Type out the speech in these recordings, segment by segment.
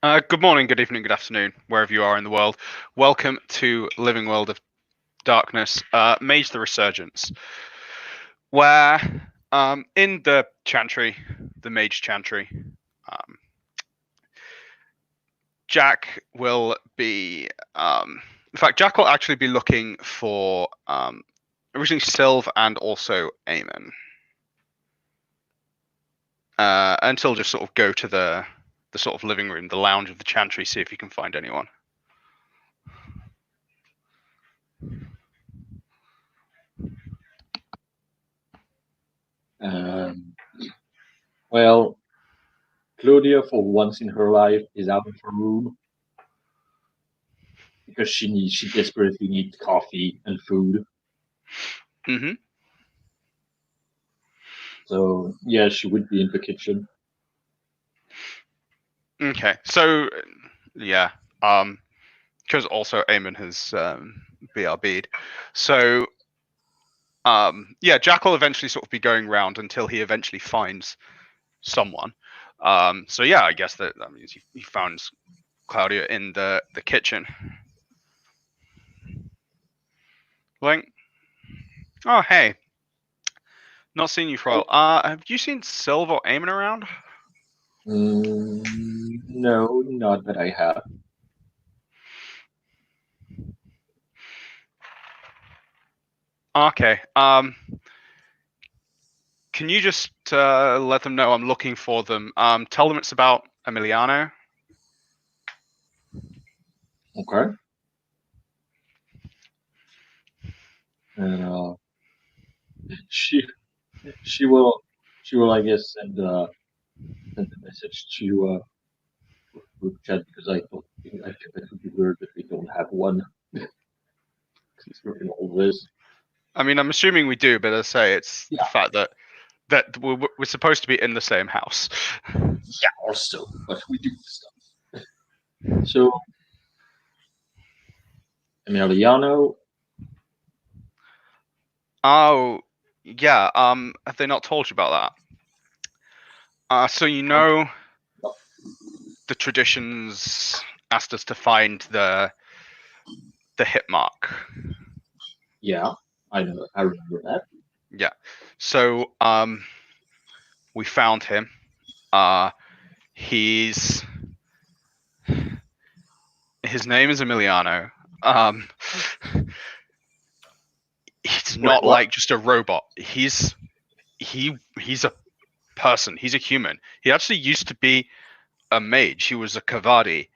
Good morning, good evening, good afternoon, wherever you are in the world. Welcome to Living World of Darkness, Mage the Resurgence, where in the Chantry, the Mage Chantry, um, Jack will be. In fact, Jack will actually be looking for originally Sylve and also Eamon. Until just sort of go to the sort of living room, the lounge of the Chantry, see if you can find anyone. Um, well, Claudia, for once in her life, is out of her room because she desperately needs coffee and food. Mm-hmm. So yeah, she would be in the kitchen. Okay, so yeah, because also Eamon has BRB'd, so yeah, Jack will eventually sort of be going round until he eventually finds someone. So yeah, I guess that means he found Claudia in the kitchen. Like, oh hey, not seen you for a while. Have you seen Sylve or Eamon around? No, not that I have. Okay. Can you just let them know I'm looking for them? Tell them it's about Emiliano. Okay. And she she will she will I guess send a message to group chat because I think that would be weird that we don't have one considering all this. I mean, I'm assuming we do, but as I say, it's the Yeah. fact that we're supposed to be in the same house. Yeah. Also, but we do stuff. So Emiliano. Oh, yeah. Have they not told you about that? So you know, the traditions asked us to find the hit mark. Yeah, I know. I remember that. Yeah. So we found him. He's his name is Emiliano. Um, he's Wait, not what? like just a robot. He's a person. He's a human. He actually used to be a mage. He was a Kavadi,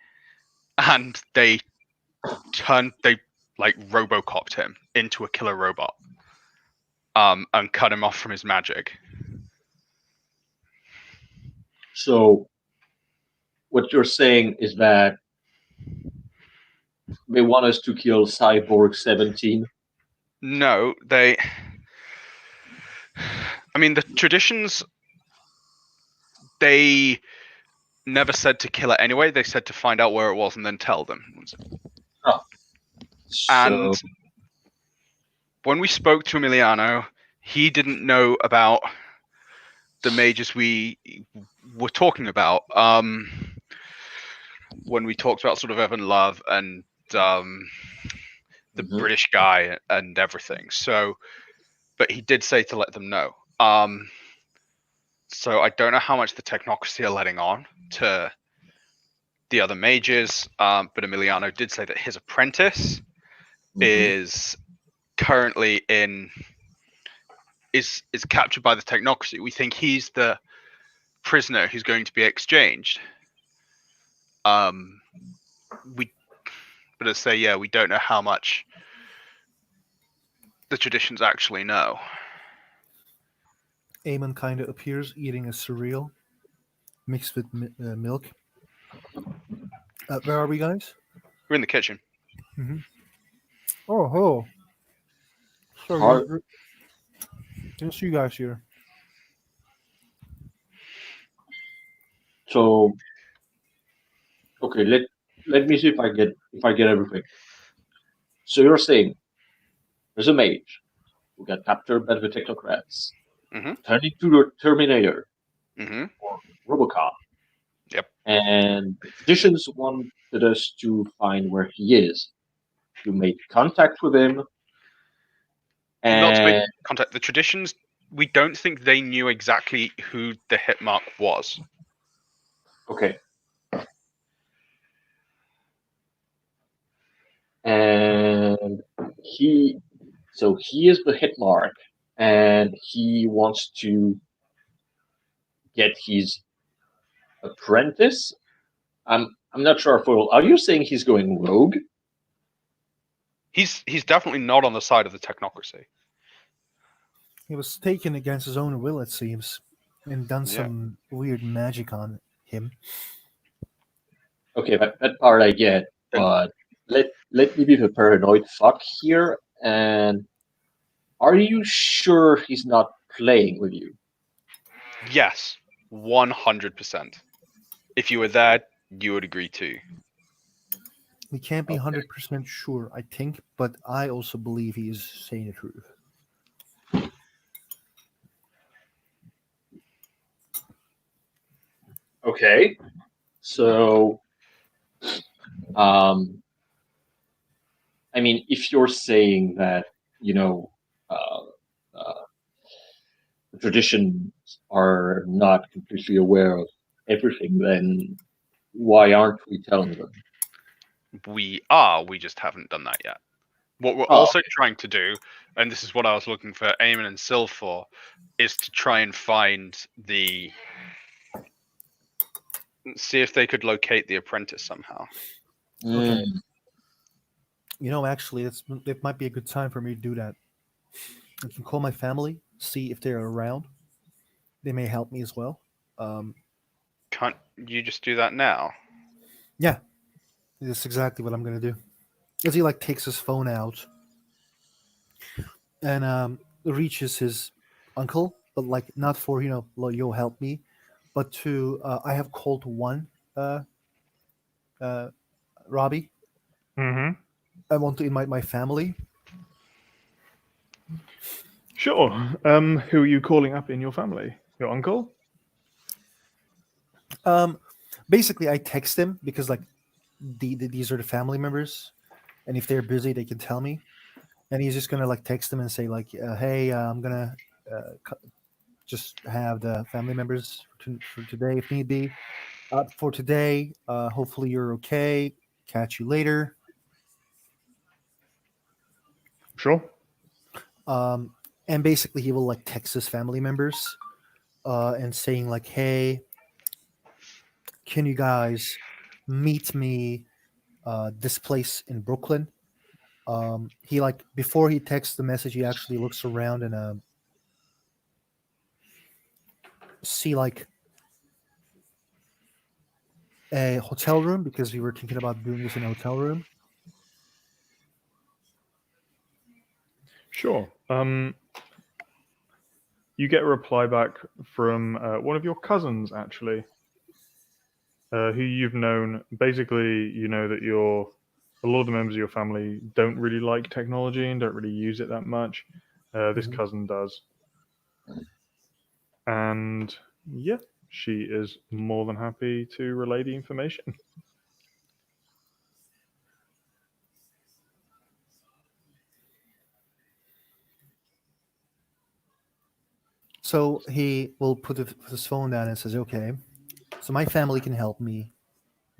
and they like RoboCopped him into a killer robot, and cut him off from his magic. So what you're saying is that they want us to kill Cyborg 17? No, I mean, the traditions, they never said to kill it anyway. They said to find out where it was and then tell them. Oh, And so when we spoke to Emiliano, he didn't know about the mages we were talking about. When we talked about sort of Evan Love and the British guy and everything. So, but he did say to let them know. So I don't know how much the technocracy are letting on to the other mages, but Emiliano did say that his apprentice is currently is captured by the technocracy. We think he's the prisoner who's going to be exchanged. We, but let's say, yeah, we don't know how much the traditions actually know. Eamon kind of appears eating a cereal mixed with milk. Where are we, guys? We're in the kitchen. Mm-hmm. Oh. Sorry, didn't see you guys here. So okay, let me see if I get everything. So you're saying there's a mage who got captured by the technocrats, Mm-hmm. turned into the Terminator Mm-hmm. or Robocop. Yep. and the traditions wanted us to find where he is. You made contact with him, Not to make and contact. The traditions, we don't think they knew exactly who the hit mark was. okay, and he is the hit mark, and he wants to get his apprentice. I'm not sure if are you saying he's going rogue? He's definitely not on the side of the technocracy. He was taken against his own will, it seems, and done Yeah. some weird magic on him. Okay, that part I get, And- but let me be the paranoid fuck here. And are you sure he's not playing with you? Yes, 100%. If you were there, you would agree too. We can't be Okay. 100% sure, I think, but I also believe he is saying the truth. Okay, so I mean, if you're saying that you know uh, uh, the traditions are not completely aware of everything, then why aren't we telling them? We are, we just haven't done that yet. What we're Oh, also trying to do, and this is what I was looking for Eamon and Syl for, is to try and find see if they could locate the apprentice somehow. Okay. mm, You know, actually, it might be a good time for me to do that. I can call my family, see if they're around. They may help me as well. Um, Can't you just do that now? yeah, that's exactly what I'm gonna do. As he like takes his phone out and reaches his uncle, but like not for yo help me, but to I have called one uh, uh, Robbie. Mm-hmm. I want to invite my family. Sure. Who are you calling up in your family? Your uncle? Um, Basically, I text him because like these are the family members, and if they're busy, they can tell me. And he's just gonna like text them and say like, "Hey, I'm gonna just have the family members for today if need be. For today, hopefully you're okay. Catch you later." Sure. Um, and basically, he will like text his family members and saying like, "Hey, can you guys meet me this place in Brooklyn?" He like before he texts the message, he actually looks around and see like a hotel room because we were thinking about doing this in a hotel room. Sure. You get a reply back from one of your cousins, actually, who you've known. Basically, you know that a lot of the members of your family don't really like technology and don't really use it that much. This Mhm. cousin does. And yeah, she is more than happy to relay the information. So he will put his phone down and says, "Okay, so my family can help me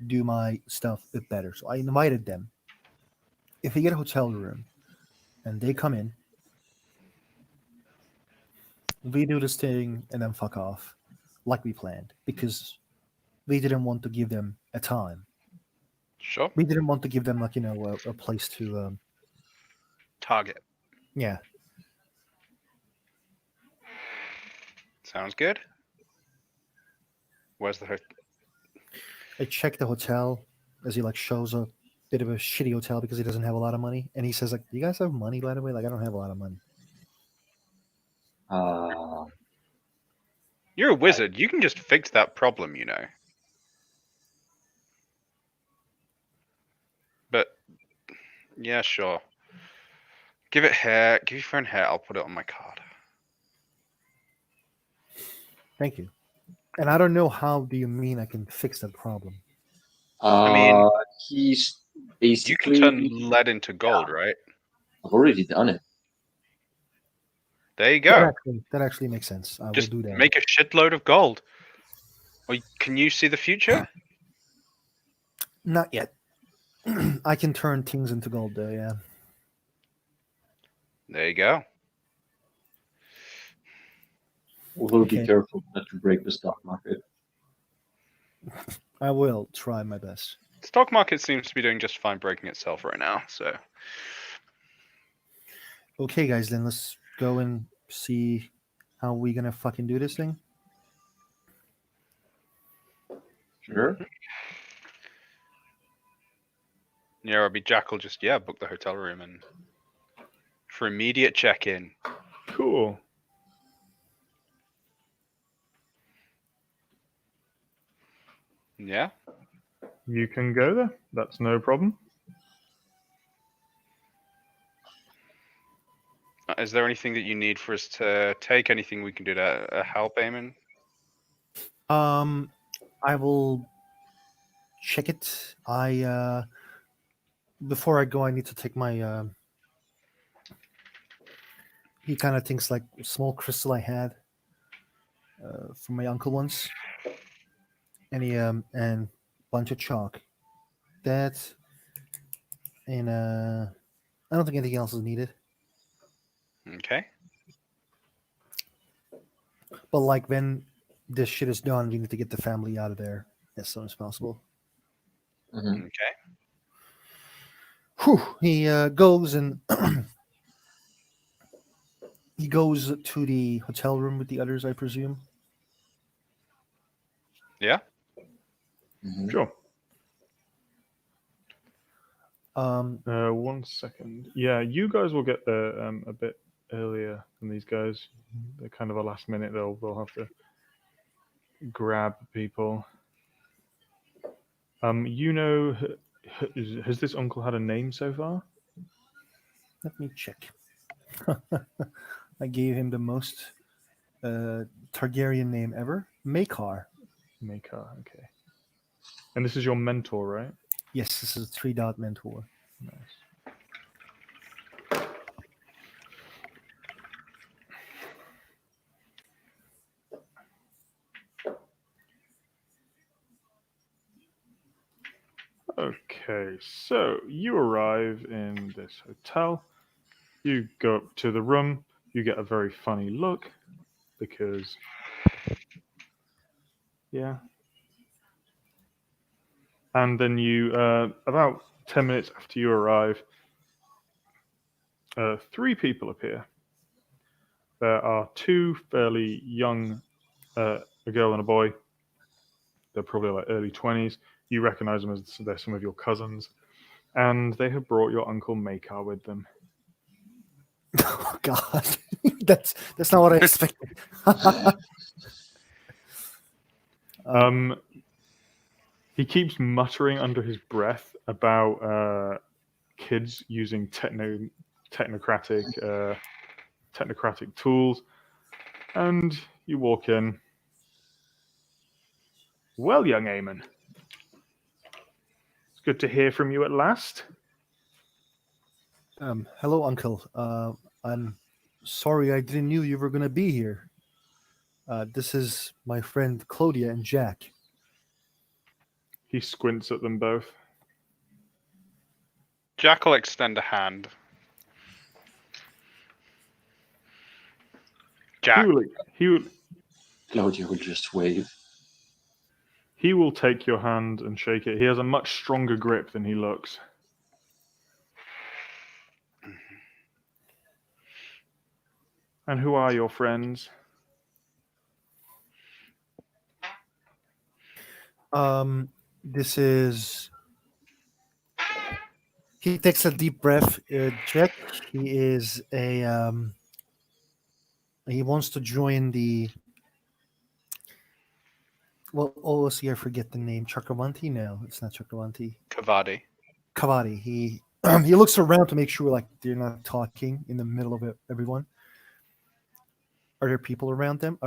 do my stuff a bit better." So I invited them. If we get a hotel room and they come in, we do this thing and then fuck off, like we planned, because we didn't want to give them a time. Sure. We didn't want to give them like a place to Target. yeah. Sounds good. Where's the I check the hotel as he like shows a bit of a shitty hotel because he doesn't have a lot of money, and he says like, "Do you guys have money, by the way? Like I don't have a lot of money." uh, You're a wizard. You can just fix that problem, you know. But yeah, sure. Give it hair. Give your friend hair. I'll put it on my card. Thank you. And I don't know how do you mean I can fix that problem? mean, He's You can basically. turn lead into gold, right? I've already done it. There you That go. actually makes sense. I Just will do that. make a shitload of gold. Or can you see the future? Not yet. I can turn things into gold though, yeah. There you go. Although be Okay. careful not to break the stock market. I will try my best. Stock market seems to be doing just fine breaking itself right now. So Okay, guys, then let's go and see how we gonna fucking do this thing. Sure. yeah, it'll be Jackal just book the hotel room and for immediate check-in. Cool. Yeah. You can go there. That's no problem. Is there anything that you need for us to take? Anything we can do to help, Eamon? I will check it. Before I go, I need to take my. He kind of thinks like a small crystal I had from my uncle once, and bunch of chalk. That and I don't think anything else is needed. Okay. But like when this shit is done, we need to get the family out of there as soon as possible. Mhm. Okay. Whew. He goes and he goes to the hotel room with the others, I presume. Yeah. Mhm. Sure. 1 second. Yeah, you guys will get there a bit earlier than these guys. They're kind of a last minute. They'll have to grab people. You know, has this uncle had a name so far? Let me check. I gave him the most Targaryen name ever, Makar. Makar. Okay. And this is your mentor, right? Yes, this is a 3-dot mentor. Nice. Okay, so you arrive in this hotel. You go up to the room. You get a very funny look because, yeah. And then you, about 10 minutes after you arrive, 3 people appear. There are 2 fairly young, a girl and a boy. They're probably like early 20s. You recognize them as they're some of your cousins. And they have brought your uncle Makar with them. Oh God, that's not what I expected. He keeps muttering under his breath about kids using technocratic tools, and you walk in. Well, young Eamon, it's good to hear from you at last. Hello, Uncle. I'm sorry I didn't knew you were gonna be here. This is my friend Claudia and Jack. He squints at them both. Jack will extend a hand. Jack. Claudia will just wave. He will take your hand and shake it. He has a much stronger grip than he looks. And who are your friends? This is. He takes a deep breath. Jack. He is a. He wants to join the. Well, oh, see, I forget the name. Chakravanti? No, it's not Chakravanti. Kavadi. Kavadi. He he looks around to make sure like they're not talking in the middle of everyone. Are there people around them?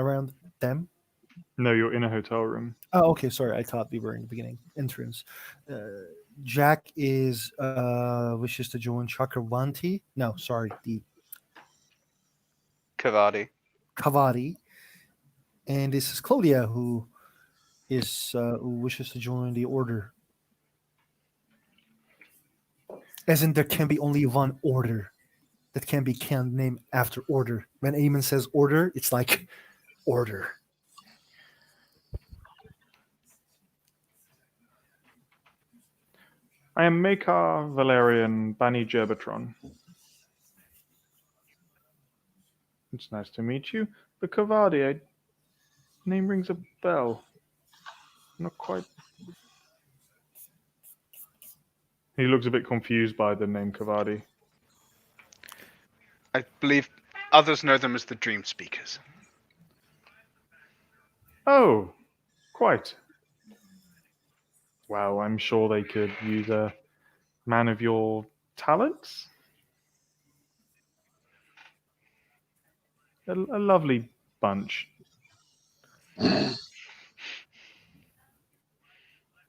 No, you're in a hotel room. Oh, okay. Sorry, I thought we were in the beginning entrance. Jack is wishes to join Chakravanti. No, sorry, the Kavadi. Kavadi, and this is Claudia who who wishes to join the order. As in, there can be only one order that can be named after order. When Eamon says order, it's like order. I am Makar Valerian Bani Gerbatron. It's nice to meet you. The Kavadi, name rings a bell. Not quite. He looks a bit confused by the name Kavadi. I believe others know them as the Dream Speakers. Oh, quite. Well, I'm sure they could use a man of your talents. A lovely bunch.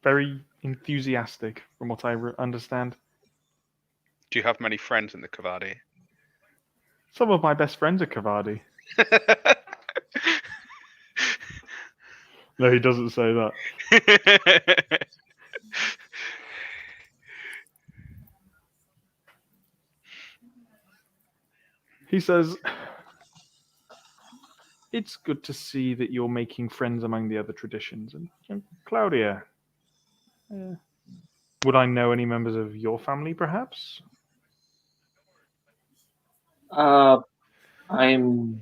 Very enthusiastic, from what I understand. Do you have many friends in the Kavadi? Some of my best friends are Kavadi. No, he doesn't say that. He says, it's good to see that you're making friends among the other traditions. And Claudia, would I know any members of your family, perhaps? I'm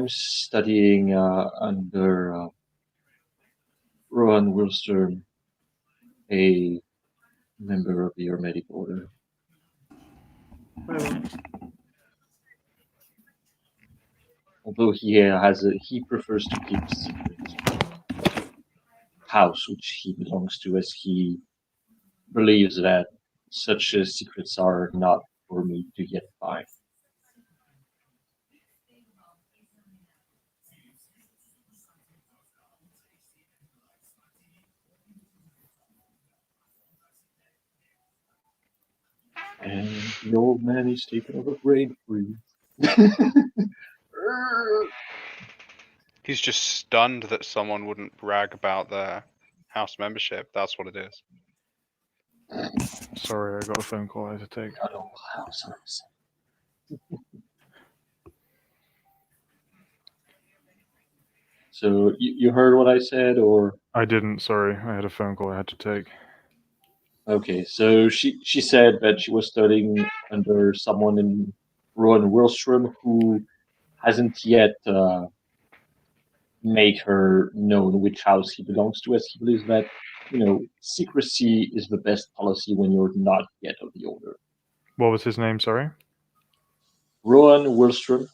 studying under Rowan Wilstern, a member of the Hermetic Order. Well, Although he prefers to keep secrets. House which he belongs to, as he believes that such secrets are not for me to get by. And the old man is taken of a brain freeze. He's just stunned that someone wouldn't brag about their house membership. That's what it is. sorry, I got a phone call I had to take. Not all houses. So you heard what I said, or I didn't, sorry. I had a phone call I had to take. okay? So she said that she was studying under someone in Rowan Wilstrom who hasn't yet made her known which house he belongs to, as he believes that secrecy is the best policy when you're not yet of the order. What was his name, sorry? Rowan Wilstrom.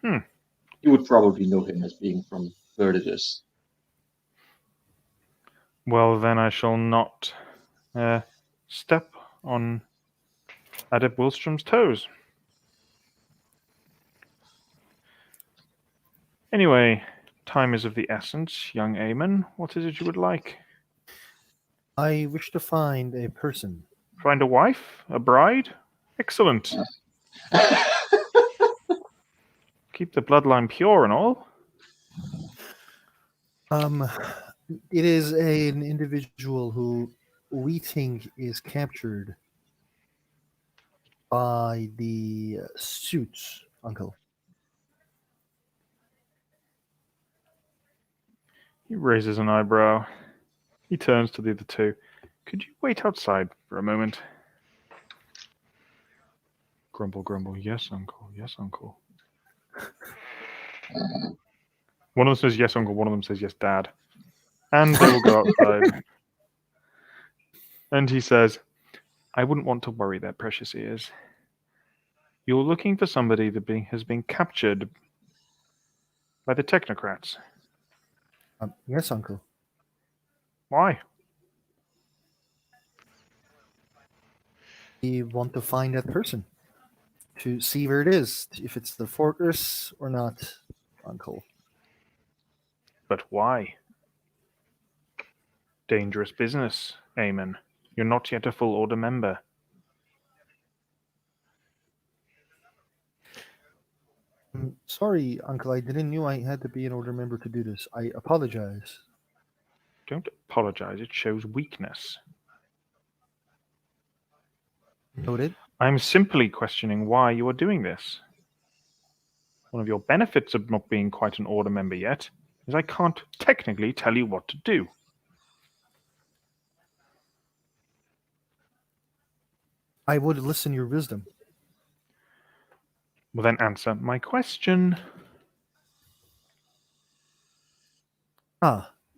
Hmm. You would probably know him as being from Vertigus. Well, then I shall not step on Adept Wilstrom's toes. Anyway, time is of the essence, young Eamon. What is it you would like? I wish to find a person. Find a wife? A bride? Excellent. Keep the bloodline pure and all. It is an individual who we think is captured by the suits, Uncle. He raises an eyebrow. He turns to the other two. Could you wait outside for a moment? Grumble, grumble. Yes, uncle. Yes, uncle. One of them says yes, uncle. One of them says yes, dad. And they will go outside. And he says, I wouldn't want to worry their precious ears. You're looking for somebody that has been captured by the technocrats. Yes, Uncle. Why? We want to find that person. to see where it is, if it's the fortress or not, Uncle. But why? Dangerous business, Eamon. You're not yet a full order member. Sorry, Uncle. I didn't know I had to be an order member to do this. I apologize. Don't apologize. It shows weakness. Noted. I'm simply questioning why you are doing this. One of your benefits of not being quite an order member yet is I can't technically tell you what to do. I would listen to your wisdom. Well, then answer my question.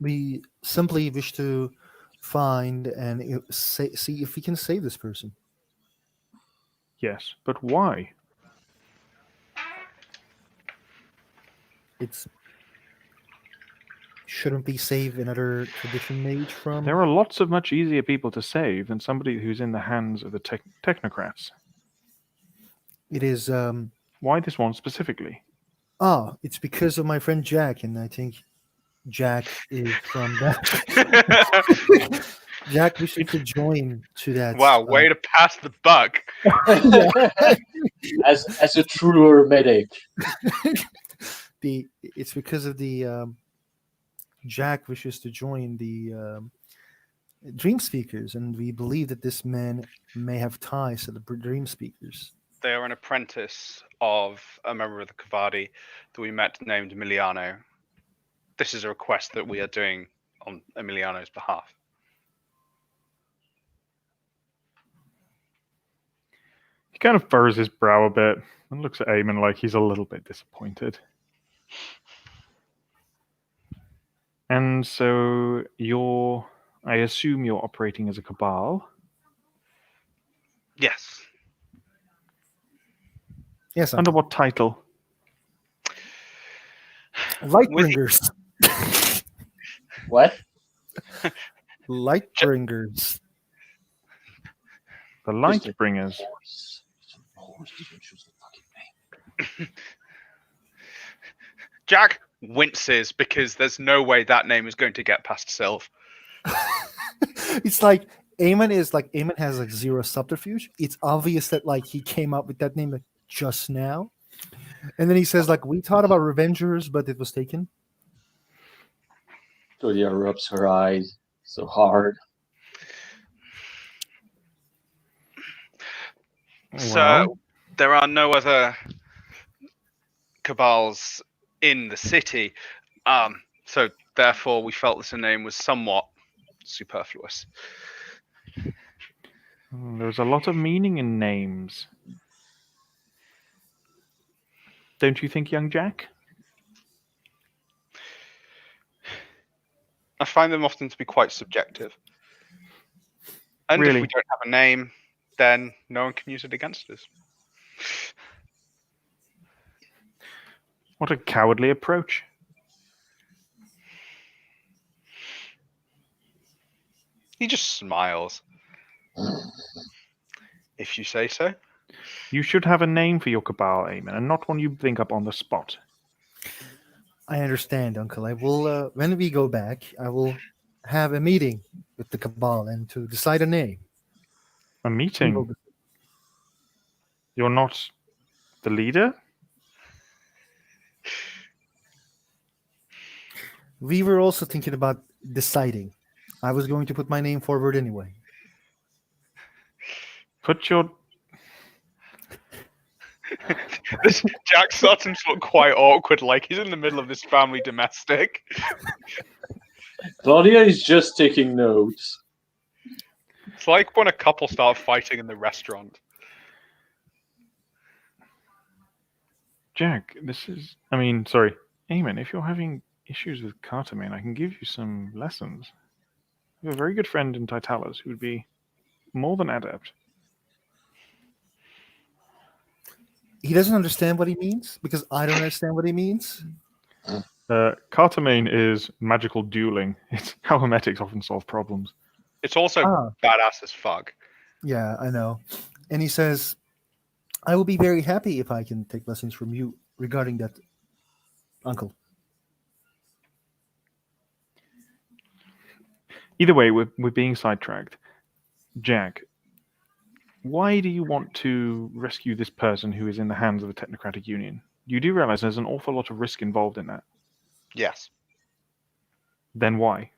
We simply wish to find and see if we can save this person. Yes, but why? It's shouldn't we save another tradition mage from? There are lots of much easier people to save than somebody who's in the hands of the technocrats. It is. Why this one specifically? It's because of my friend Jack, and I think Jack is from that. Jack wishes to join to that. Wow, way to pass the buck. as a truer medic. It's because of the Jack wishes to join the Dream Speakers, and we believe that this man may have ties to the Dream Speakers. They are an apprentice of a member of the Kavadi that we met named Emiliano. This is a request that we are doing on Emiliano's behalf. He kind of furrows his brow a bit and looks at Eamon like he's a little bit disappointed. And so I assume you're operating as a cabal? Yes. Yes, Under what title? Lightbringers. What? Lightbringers. The Lightbringers. Jack winces because there's no way that name is going to get past Sylve. It's like Eamon has like zero subterfuge. It's obvious that like he came up with that name like just now. And then he says like we thought about Revengers, but it was taken. Claudia rubs her eyes so hard. So there are no other cabals in the city. So therefore we felt that the name was somewhat superfluous. There's a lot of meaning in names. Don't you think, young Jack? I find them often to be quite subjective. And Really? if we don't have a name, then no one can use it against us. What a cowardly approach. He just smiles. If you say so. You should have a name for your cabal, Eamon, and not one you think up on the spot. I understand, Uncle. I will when we go back, I will have a meeting with the cabal and to decide a name. A meeting? You're not the leader? We were also thinking about deciding. I was going to put my name forward anyway. Put your... Jack starts to look quite awkward, like he's in the middle of this family domestic. Claudia is just taking notes. It's like when a couple start fighting in the restaurant. Jack, Eamon, if you're having issues with Cartamane, I can give you some lessons. I have a very good friend in Titalis who would be more than adept. He doesn't understand what he means because I don't understand what he means. Cartamane is magical dueling. It's how hermetics often solve problems. It's also badass as fuck. Yeah, I know. And he says, I will be very happy if I can take lessons from you regarding that, Uncle. Either way, we're being sidetracked. Jack, why do you want to rescue this person who is in the hands of the Technocratic Union? You do realize there's an awful lot of risk involved in that. Yes. Then why?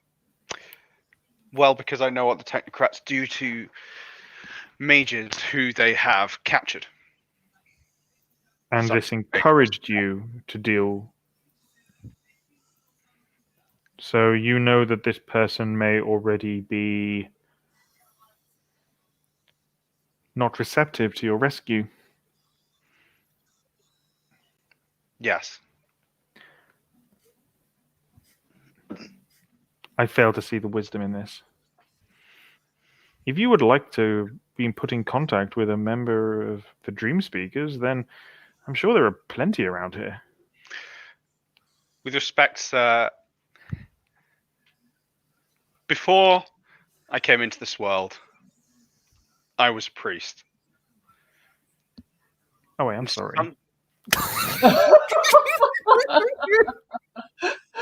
Well, because I know what the technocrats do to mages who they have captured. And Some this big encouraged you to deal. So you know that this person may already be not receptive to your rescue. Yes. I fail to see the wisdom in this. If you would like to be put in contact with a member of the Dream Speakers, then I'm sure there are plenty around here. With respect, before I came into this world, I was a priest. Oh wait, I'm sorry.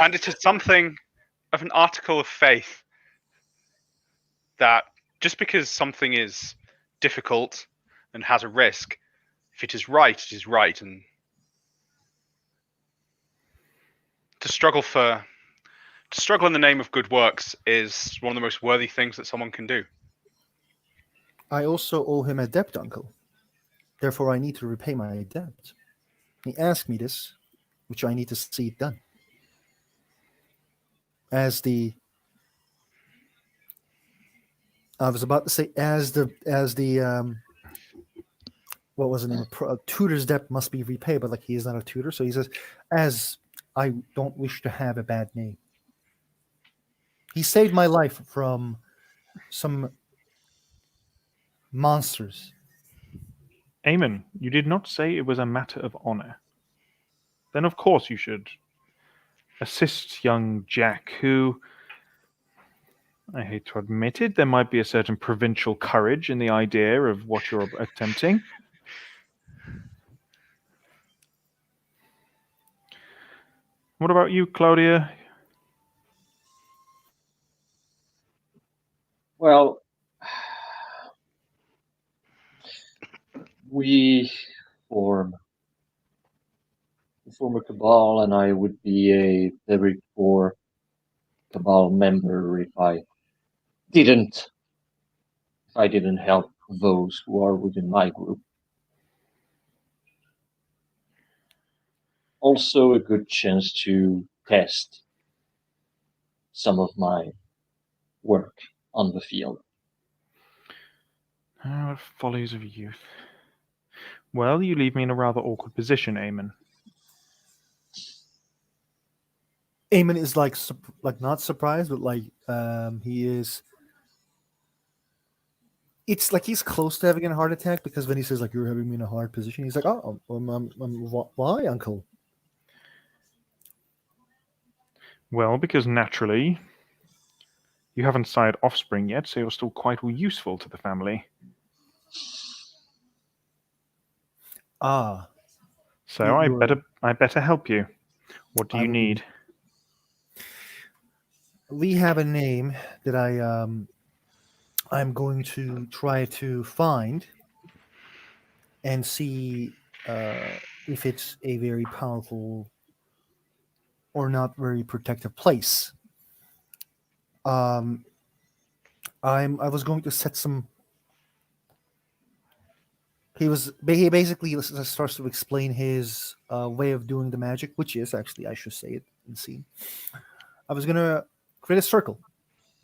And it is something of an article of faith that just because something is difficult and has a risk, if it is right, it is right. And to struggle in the name of good works is one of the most worthy things that someone can do. I also owe him a debt, Uncle. Therefore, I need to repay my debt. He asked me this, which I need to see it done. I was about to say, what was the name? Tutor's debt must be repaid, but like he is not a tutor, so he says, as I don't wish to have a bad name. He saved my life from some monsters. Eamon, you did not say it was a matter of honor. Then of course you should assist young Jack, who, I hate to admit it, there might be a certain provincial courage in the idea of what you're attempting. What about you, Claudia? Well, we form a cabal, and I would be a very poor cabal member if I didn't help those who are within my group. Also, a good chance to test some of my work on the field. Oh, follies of youth. Well, you leave me in a rather awkward position, Eamon. Eamon is like not surprised, but he is. It's like he's close to having a heart attack because when he says like you're having me in a hard position, he's like, oh, why, Uncle? Well, because naturally, you haven't sired offspring yet, so you're still quite useful to the family. Ah. So I better help you. What do you need? We have a name that I'm going to try to find and see if it's a very powerful or not very protective place. I was going to set some. He basically starts to explain his way of doing the magic, which is actually, I should say it and see. I was gonna create a circle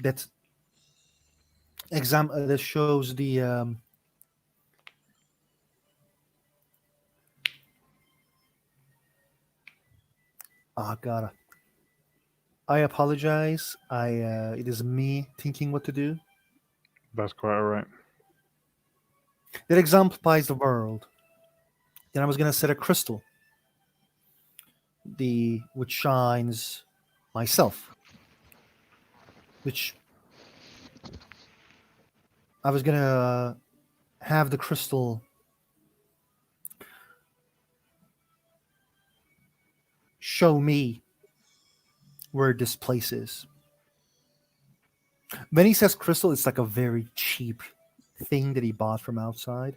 that that shows the God. I apologize. It is me thinking what to do. That's quite all right. That exemplifies the world. Then I was gonna set a crystal, which shines myself, which I was gonna have the crystal show me where this place is. When he says crystal, it's like a very cheap thing that he bought from outside.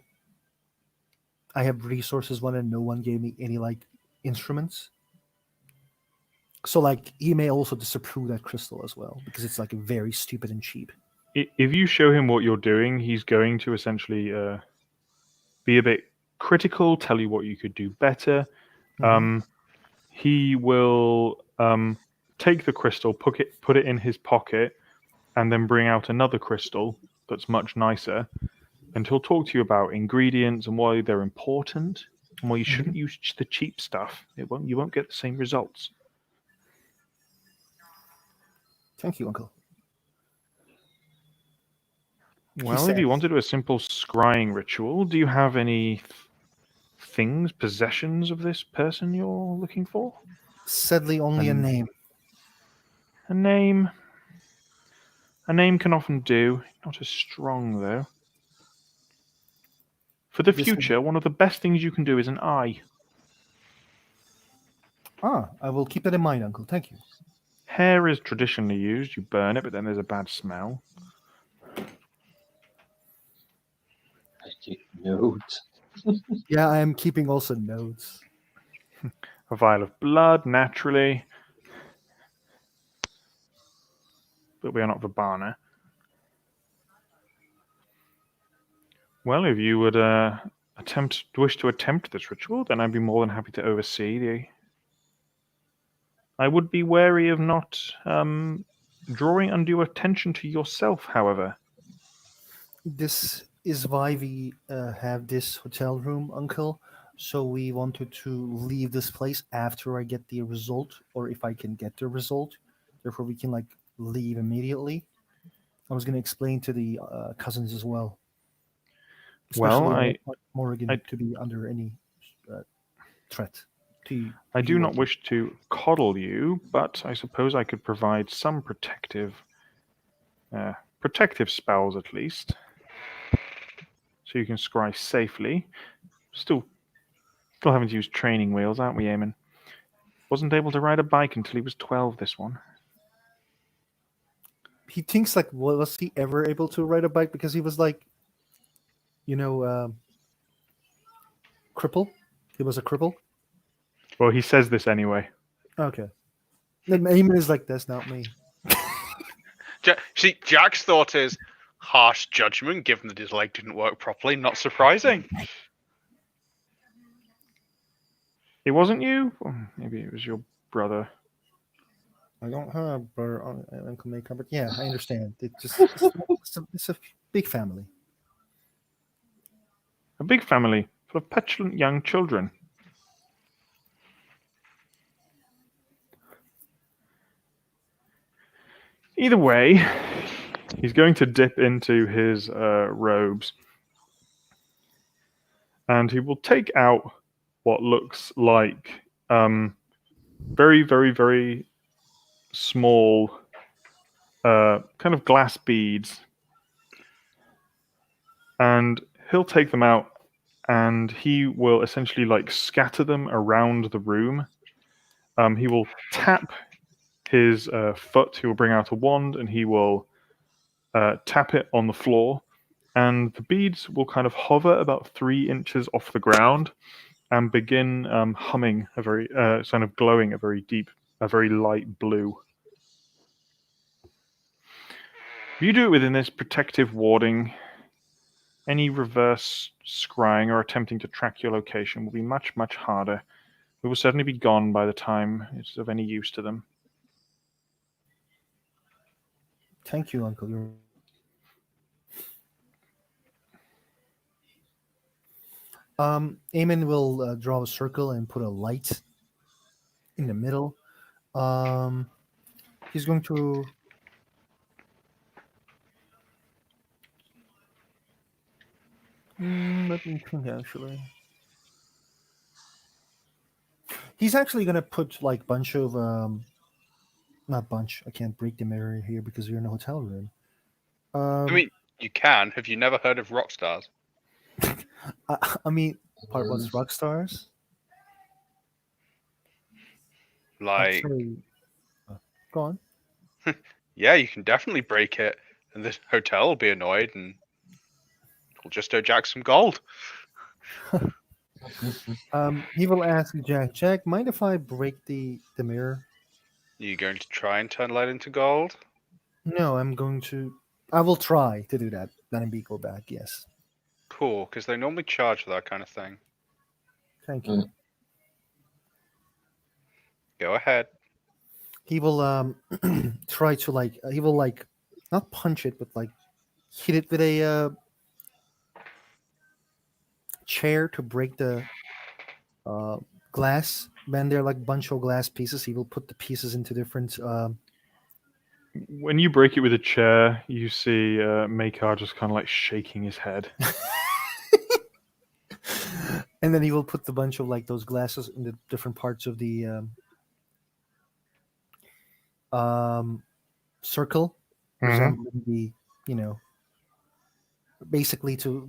I have resources one and no one gave me any like instruments. So like he may also disapprove that crystal as well because it's like very stupid and cheap. If you show him what you're doing, he's going to essentially be a bit critical, tell you what you could do better. Mhm. He will take the crystal, put it in his pocket, and then bring out another crystal that's much nicer. And he'll talk to you about ingredients and why they're important, and why you shouldn't use the cheap stuff. You won't get the same results. Thank you, Uncle. Well, if you says- want to do a simple scrying ritual, do you have any things, possessions of this person you're looking for? Sadly, only a name. A name. A name can often do. Not as strong, though. For the This- future, one of the best things you can do is an eye. I will keep that in mind, Uncle. Thank you. Hair is traditionally used. You burn it, but then there's a bad smell. I take notes. Yeah, I am keeping also notes. A vial of blood, naturally. But we are not Vibana. Well, if you would wish to attempt this ritual, then I'd be more than happy to oversee the. I would be wary of not drawing undue attention to yourself, however. This is why we have this hotel room, Uncle. So we wanted to leave this place after I get the result, or if I can get the result. Therefore, we can like leave immediately. I was going to explain to the cousins as well. Well, Especially Morrigan I- to be under any threat. I do you, not Uncle. wish to coddle you, but I suppose I could provide some protective spells at least, so you can scry safely. Still having to use training wheels, aren't we, Eamon? Wasn't able to ride a bike until he was 12. This one. He thinks like, was he ever able to ride a bike because he was like, cripple? He was a cripple. Well, he says this anyway. Okay. Then Eamon is like, that's not me. See, Jack's thought is harsh judgment, given that his leg didn't work properly. Not surprising. It wasn't you? Or maybe it was your brother. I don't have brother, uncle makeup, but yeah, I understand. It's a big family. A big family full of petulant young children. Either way, he's going to dip into his robes, and he will take out what looks like very, very, very small kind of glass beads, and he'll take them out and he will essentially like scatter them around the room. He will tap his foot. He will bring out a wand and he will tap it on the floor, and the beads will kind of hover about 3 inches off the ground and begin humming a very kind of glowing a very deep, a very light blue. If you do it within this protective warding, any reverse scrying or attempting to track your location will be much, much harder. We will certainly be gone by the time it's of any use to them. Thank you, Uncle. Eamon will draw a circle and put a light in the middle. He's going to. Let me think. Actually, he's actually going to put like bunch of not bunch. I can't break the mirror here because you're in a hotel room. I mean, you can. Have you never heard of rock stars? I mean, part what's rock stars? Like, Actually, go on. yeah, you can definitely break it, and the hotel will be annoyed, and we'll just owe Jack some gold. He will ask Jack. Jack, mind if I break the mirror? You going to try and turn light into gold? No, I'm going to. I will try to do that. Then we go back. Yes. Cool, because they normally charge for that kind of thing. Thank you. Go ahead. He will try to like. He will like not punch it, but like hit it with a chair to break the glass. When they're like bunch of glass pieces, he will put the pieces into different. When you break it with a chair, you see Makar just kind of like shaking his head. And then he will put the bunch of like those glasses in the different parts of the circle, resembling the, you know, basically to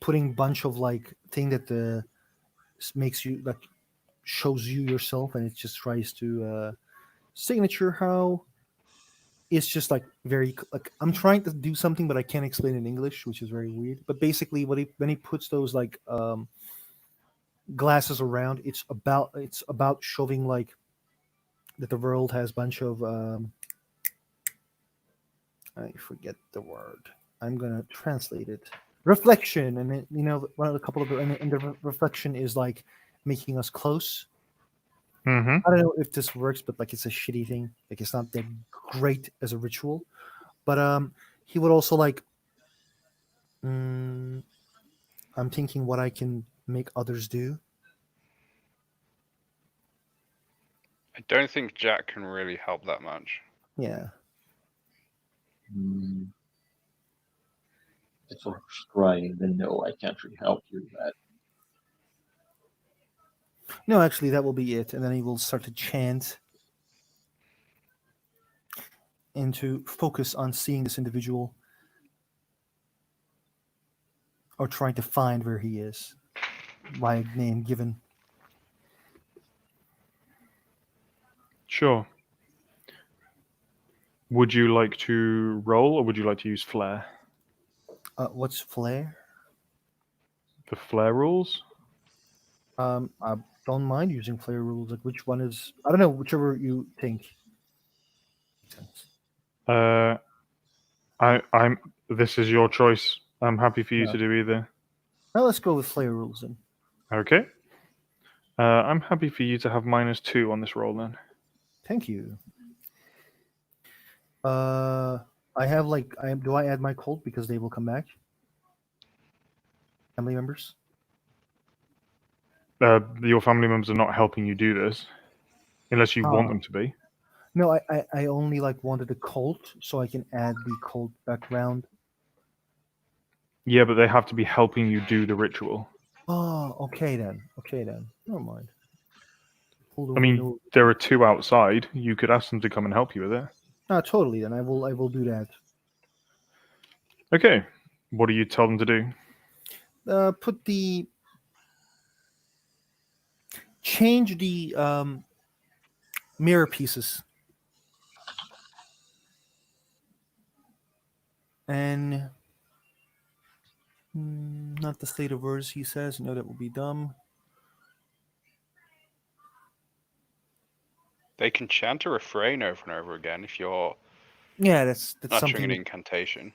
putting bunch of like thing that makes you like shows you yourself, and it just tries to signature how it's just like very like I'm trying to do something but I can't explain in English, which is very weird. But basically, when he puts those like glasses around, it's about showing like that the world has bunch of I forget the word. I'm gonna translate it. Reflection, and it, one of the couple of and the reflection is like making us close. Mm-hmm. I don't know if this works, but like it's a shitty thing. Like it's not that great as a ritual. But he would also like. I'm thinking what I can make others do. I don't think Jack can really help that much. Yeah. It's sort of scrying, then no, I can't really help you with that. No, actually, that will be it, and then he will start to chant and to focus on seeing this individual or trying to find where he is by a name given. Sure. Would you like to roll, or would you like to use flair? What's flair? The flair rules? I don't mind using flair rules. Like which one is? I don't know. Whichever you think. I'm. This is your choice. I'm happy for you Yeah. to do either. Now let's go with flair rules then. Okay. I'm happy for you to have -2 on this roll then. Thank you. I have like do I add my cult because they will come back? Family members? Your family members are not helping you do this, unless you want them to be. No, I only like wanted a cult so I can add the cult background. Yeah, but they have to be helping you do the ritual. Oh, okay then. Never mind. I mean, there are 2 outside. You could ask them to come and help you with it. No, totally. Then I will do that. Okay. What do you tell them to do? Put the change the mirror pieces and not the state of words. He says no, that will be dumb. They can chant a refrain over and over again if you're Yeah, that's uttering something. an incantation.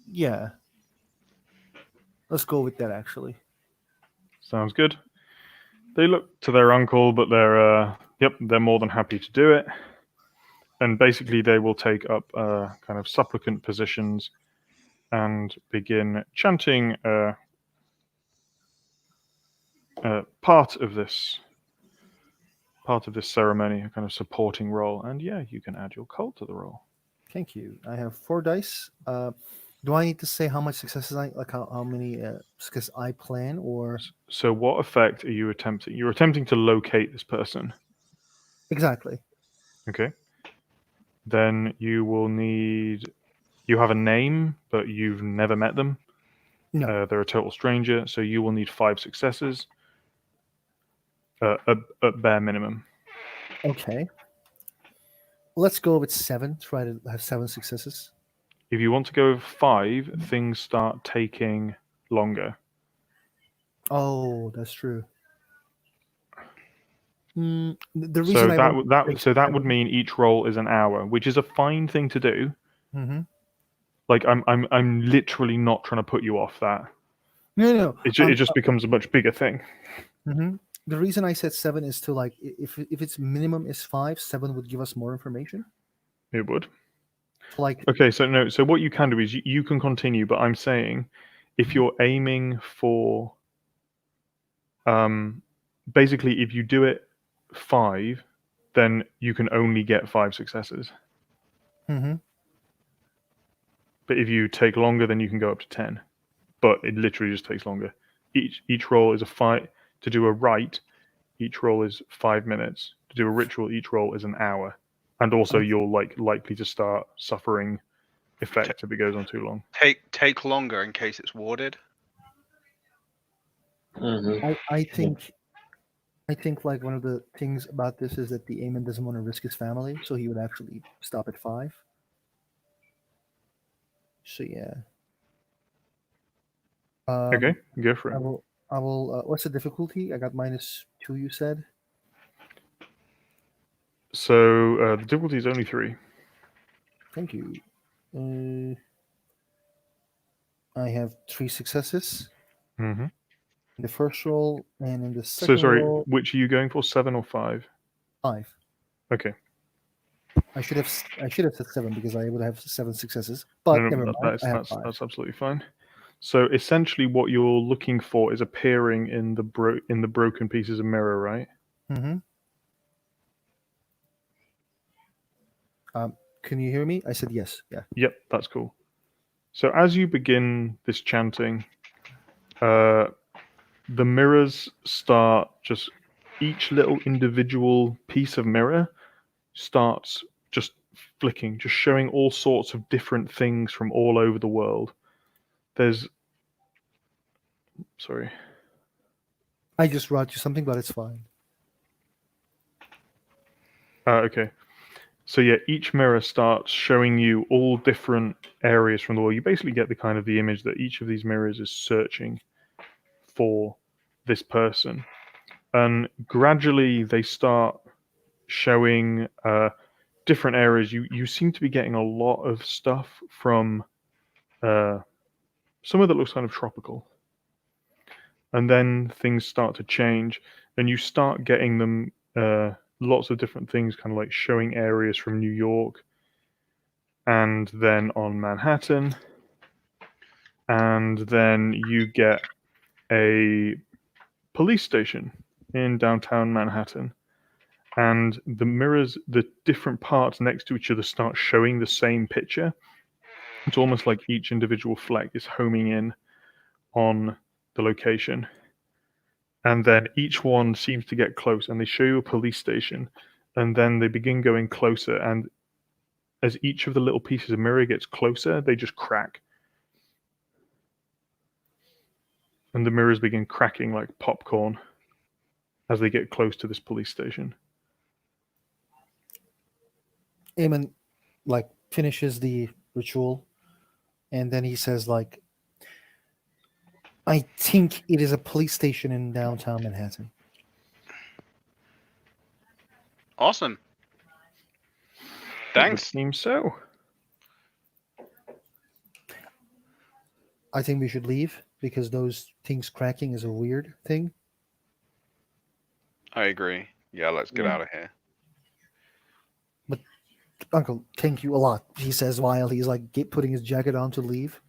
Yeah. Let's go with that, actually. Sounds good. They look to their uncle, but they're more than happy to do it. And basically, they will take up kind of supplicant positions and begin chanting part of this ceremony, a kind of supporting role. And yeah, you can add your cult to the roll. Thank you. I have 4 dice. Do I need to say how much successes how many success I plan, or So what effect are you attempting? You're attempting to locate this person. exactly? Okay. Then you will need. You have a name, but you've never met them. No. They're a total stranger, so you will need 5 successes at bare minimum. Okay. Let's go with 7. Try to have 7 successes. If you want to go with 5, things start taking longer. Oh, that's true. The reason So I that want that would mean each roll is an hour, which is a fine thing to do. Mm-hmm. Like I'm literally not trying to put you off that. No. It just becomes a much bigger thing. Mm-hmm. The reason I said 7 is to like if its minimum is 5, 7 would give us more information. It would. Like Okay, so no, so what you can do is you can continue, but I'm saying if you're aiming for basically if you do it 5, then you can only get 5 successes. Mm-hmm. But if you take longer, then you can go up to 10. But it literally just takes longer. Each roll is a fight. To do a rite, each roll is 5 minutes. To do a ritual, each roll is an hour. And also, you're likely to start suffering effects if it goes on too long. Take longer in case it's warded. Mm-hmm. I think like one of the things about this is that the Aemon doesn't want to risk his family, so he would actually stop at 5. So yeah. Okay, go for I it. will. What's the difficulty? I got -2. You said. So the difficulty is only 3. Thank you. I have 3 successes Mm-hmm. in the first roll, and in the So second sorry, roll, which are you going for, 7 or 5? 5. Okay. I should have said 7 because I would have 7 successes. But No, never mind. I have 5. that's absolutely fine. So essentially, what you're looking for is appearing in the broken pieces of mirror, right? Mm-hmm. Can you hear me? I said yes. Yeah. Yep, that's cool. So as you begin this chanting, the mirrors start just each little individual piece of mirror starts just flicking, just showing all sorts of different things from all over the world. Sorry. I just wrote you something, but it's fine. Okay. So yeah, each mirror starts showing you all different areas from the world. You basically get the image that each of these mirrors is searching for this person. And gradually they start showing different areas. You seem to be getting a lot of stuff from somewhere that looks kind of tropical. And then things start to change, and you start getting them lots of different things, kind of like showing areas from New York, and then on Manhattan, and then you get a police station in downtown Manhattan, and the mirrors, the different parts next to each other start showing the same picture. It's almost like each individual fleck is homing in on the location. And then each one seems to get close, and they show you a police station, and then they begin going closer, and as each of the little pieces of mirror gets closer, they just crack. And the mirrors begin cracking like popcorn as they get close to this police station. Aemon like finishes the ritual, and then he says like, I think it is a police station in downtown Manhattan. Awesome. It Thanks. seems so. I think we should leave because those things cracking is a weird thing. I agree. Yeah, let's get out of here. Uncle, thank you a lot, he says while he's like putting his jacket on to leave.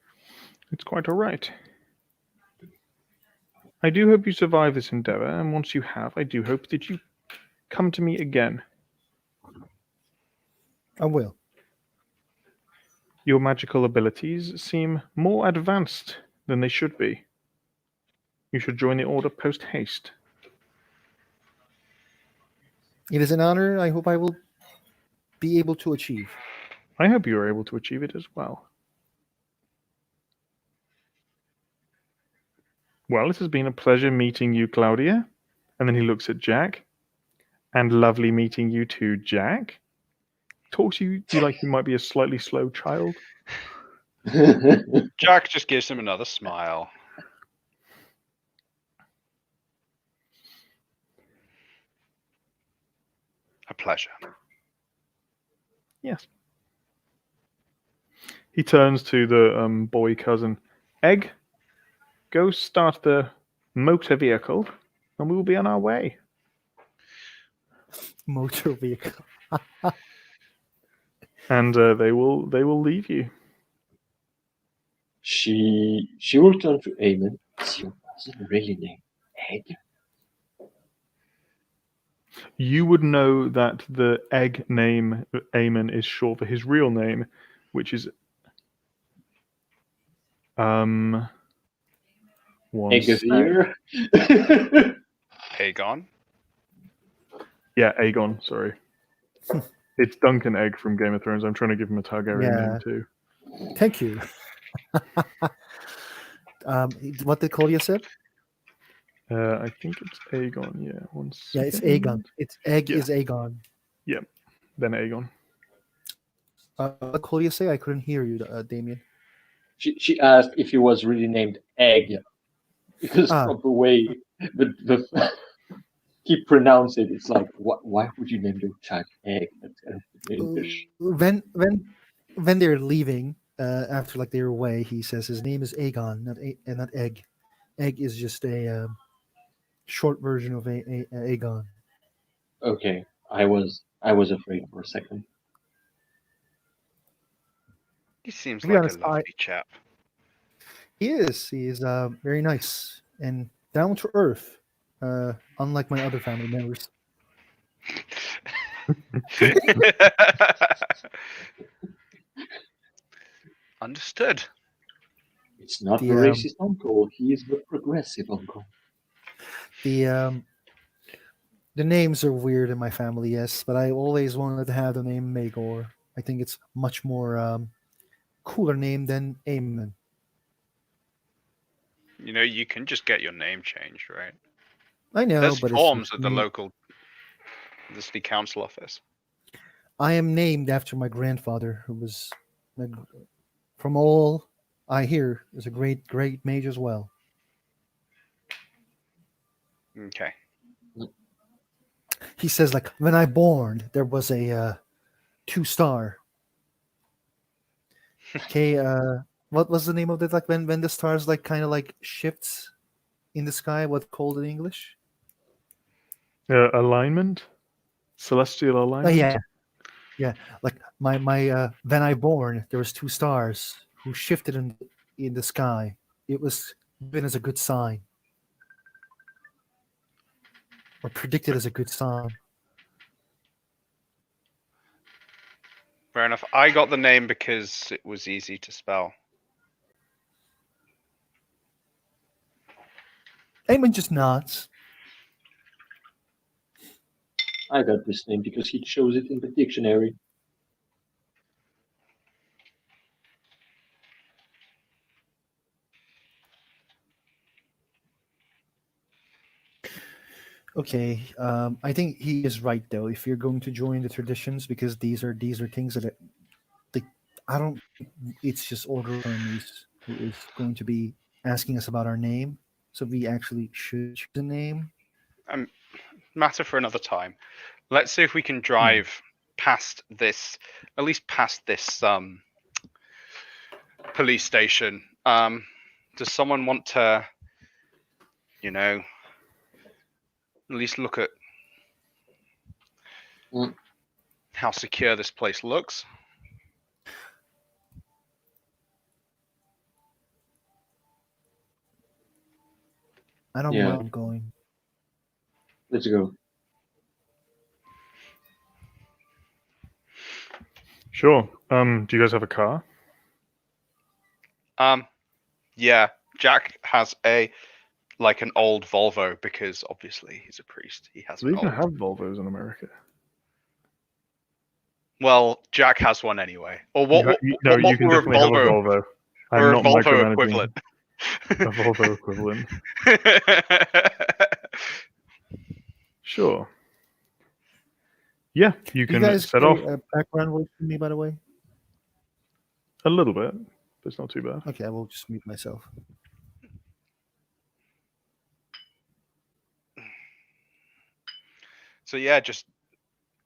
It's quite all right. I do hope you survive this endeavor, and once you have, I do hope that you come to me again. I will. Your magical abilities seem more advanced than they should be. You should join the Order post haste. It is an honor I hope I will be able to achieve. I hope you are able to achieve it as well. Well, it has been a pleasure meeting you, Claudia. And then he looks at Jack. And lovely meeting you too, Jack. Talks to you like you might be a slightly slow child. Jack just gives him another smile. A pleasure. Yes. He turns to the boy cousin. Egg, go start the motor vehicle, and we will be on our way. Motor vehicle. And they will leave you. She will turn to Eamon. Is your cousin really named Egg? You would know that the egg name Eamon is short for his real name, which is one sec. Eggavir? Aegon. Yeah, Aegon. Sorry, it's Duncan Egg from Game of Thrones. I'm trying to give him a Targaryen Yeah. name too. Thank you. What did Claudia said? I think it's Aegon. Yeah, one Yeah, it's second. Aegon. It's Egg Yeah. is Aegon. Then Aegon. What did Claudia say? I couldn't hear you, Damien. She asked if he was really named Egg because from the way the he pronounced it, it's like, why would you name your child Egg? That's kind of English. When they're leaving, after like they're away, he says his name is Aegon, not Egg. Egg is just a short version of Aegon. Okay, I was afraid for a second. He seems To be like honest, a lovely chap. He is. He is very nice and down to earth, unlike my other family members. Understood. It's not The, the racist uncle. He is the progressive uncle. The names are weird in my family, yes, but I always wanted to have the name Magor. I think it's much more cooler name than Aemon. You know, you can just get your name changed, right? I know, There's but forms it's at the local the city council office. I am named after my grandfather, who was, from all I hear, is a great mage as well. Okay. He says, like, when I born, there was a 2-star. Okay, what was the name of it? Like when the stars like kind of like shifts in the sky. What's called in English? Alignment, celestial Oh alignment. yeah. Like my when I born, there was 2 stars who shifted in the sky. It was given as a good sign, or predicted as a good sign. Fair enough. I got the name because it was easy to spell. Eamon just nods. I got this name because he chose it in the dictionary. Okay, I think he is right though. If you're going to join the traditions, because these are things that I don't. It's just Order Hermes who is going to be asking us about our name, so we actually should choose a name. Matter for another time. Let's see if we can drive past this, at least past this police station. Does someone want to, you know, at least look at how secure this place looks? I don't Yeah. mind going. Let's go. Sure. Do you guys have a car? Yeah. Jack has an old Volvo because obviously he's a priest. He has Do they an even old. have Volvos in America? Well, Jack has one anyway. Or what? You what can were a definitely have a Volvo? Volvo. I'm Or a not Volvo micromanaging equivalent. a Volvo equivalent. Sure. Yeah, you Do you can guys set get off a background voice for me, by the way? a little bit, but it's not too bad. Okay, I will just mute myself. So yeah, just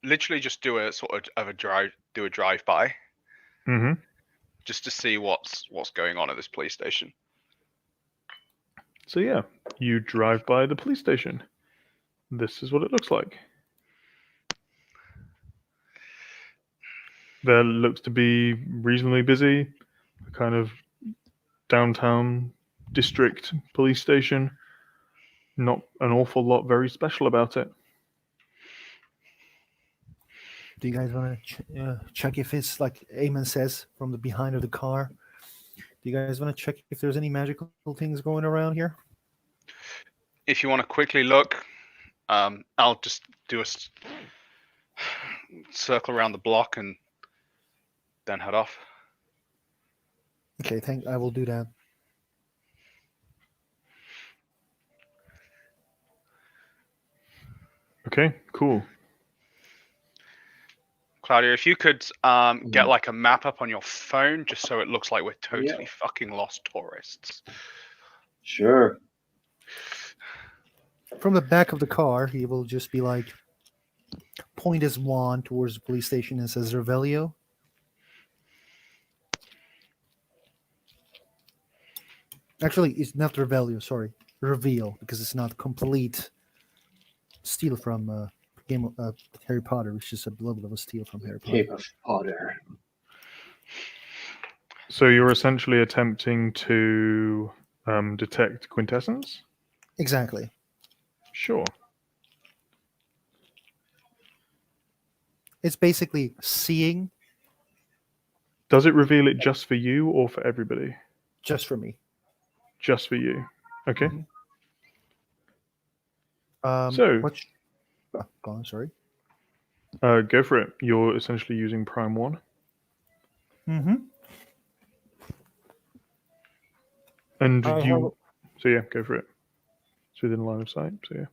literally just do a sort of a drive by, hmm just to see what's going on at this police station. So yeah, you drive by the police station. This is what it looks like. There looks to be reasonably busy, a kind of downtown district police station. Not an awful lot very special about it. Do you guys want to check if it's like Eamon says from the behind of the car? Do you guys want to check if there's any magical things going around here? If you want to quickly look, I'll just do a circle around the block and then head off. Okay, I will do that. Okay, cool. Claudia, if you could get like a map up on your phone, just so it looks like we're totally fucking lost tourists. Sure. From the back of the car, he will just be like, point his wand towards the police station and says Revelio. Actually, it's not Revelio, sorry. Reveal, because it's not complete steal from Harry Potter. It's just a little bit of a steal from Harry Potter. Cape of Potter. So you're essentially attempting to detect quintessence? Exactly. Sure. It's basically seeing Does it reveal it just for you or for everybody? just for me. Just for you. Okay. So, go on, sorry. Go for it. You're essentially using Prime 1. Mm-hmm. And So yeah, go for it. It's within line of sight, so yeah.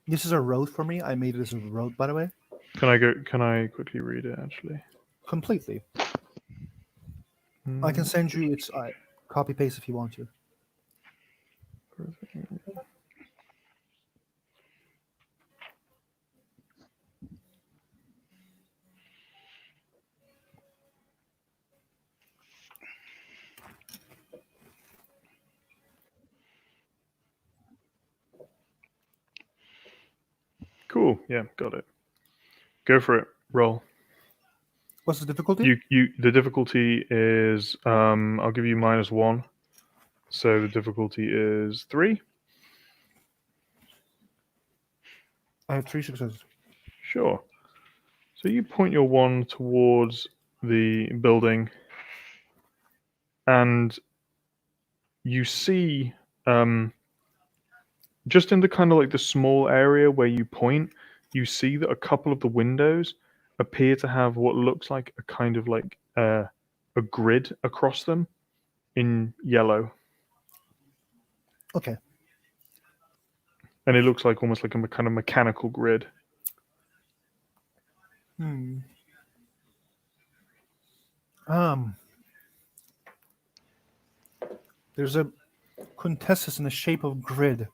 This is a road for me. I made it as a road, by the way. Can I quickly read it actually? Completely. I can send you its copy paste if you want to. Cool. Yeah, got it. Go for it. Roll. What's the difficulty? The difficulty is I'll give you -1. So the difficulty is 3. I have 3 successes. Sure. So you point your wand towards the building and you see just in the kind of like the small area where you point, you see that a couple of the windows appear to have what looks like a kind of like a grid across them in yellow. Okay. And it looks like almost like a kind of mechanical grid. There's a quintessence in the shape of grid.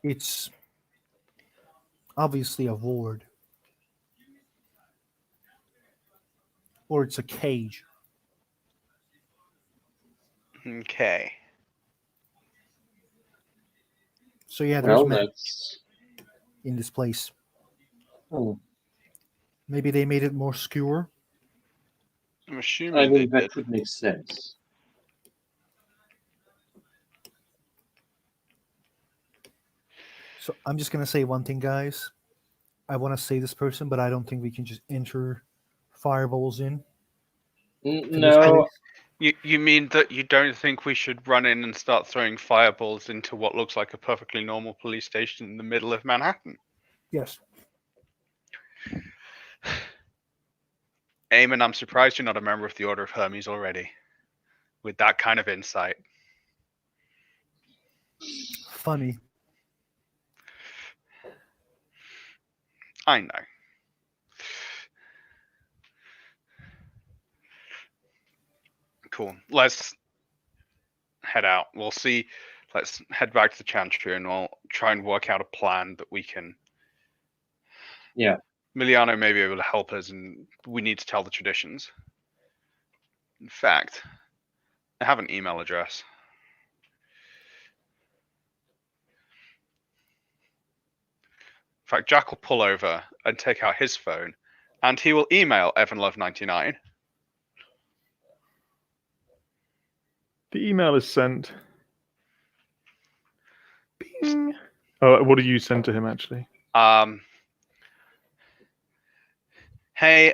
It's obviously a ward. Or it's a cage. Okay. So yeah, there's Well, magic that's. in this place. Oh, Maybe they made it more secure. I'm assuming I they mean, that did. would make sense. So I'm just gonna say one thing, guys. I want to save this person, but I don't think we can just enter fireballs in. to this No, place. You mean that you don't think we should run in and start throwing fireballs into what looks like a perfectly normal police station in the middle of Manhattan? Yes. Eamon, I'm surprised you're not a member of the Order of Hermes already. With that kind of insight. funny. I know. Cool. Let's head out. We'll see. Let's head back to the Chantry and we'll try and work out a plan that we can. Yeah. Miliano may be able to help us, and we need to tell the traditions. In fact, I have an email address. In fact, Jack will pull over and take out his phone, and he will email EvanLove99. The email is sent. Bing. Oh, what did you send to him actually? Hey,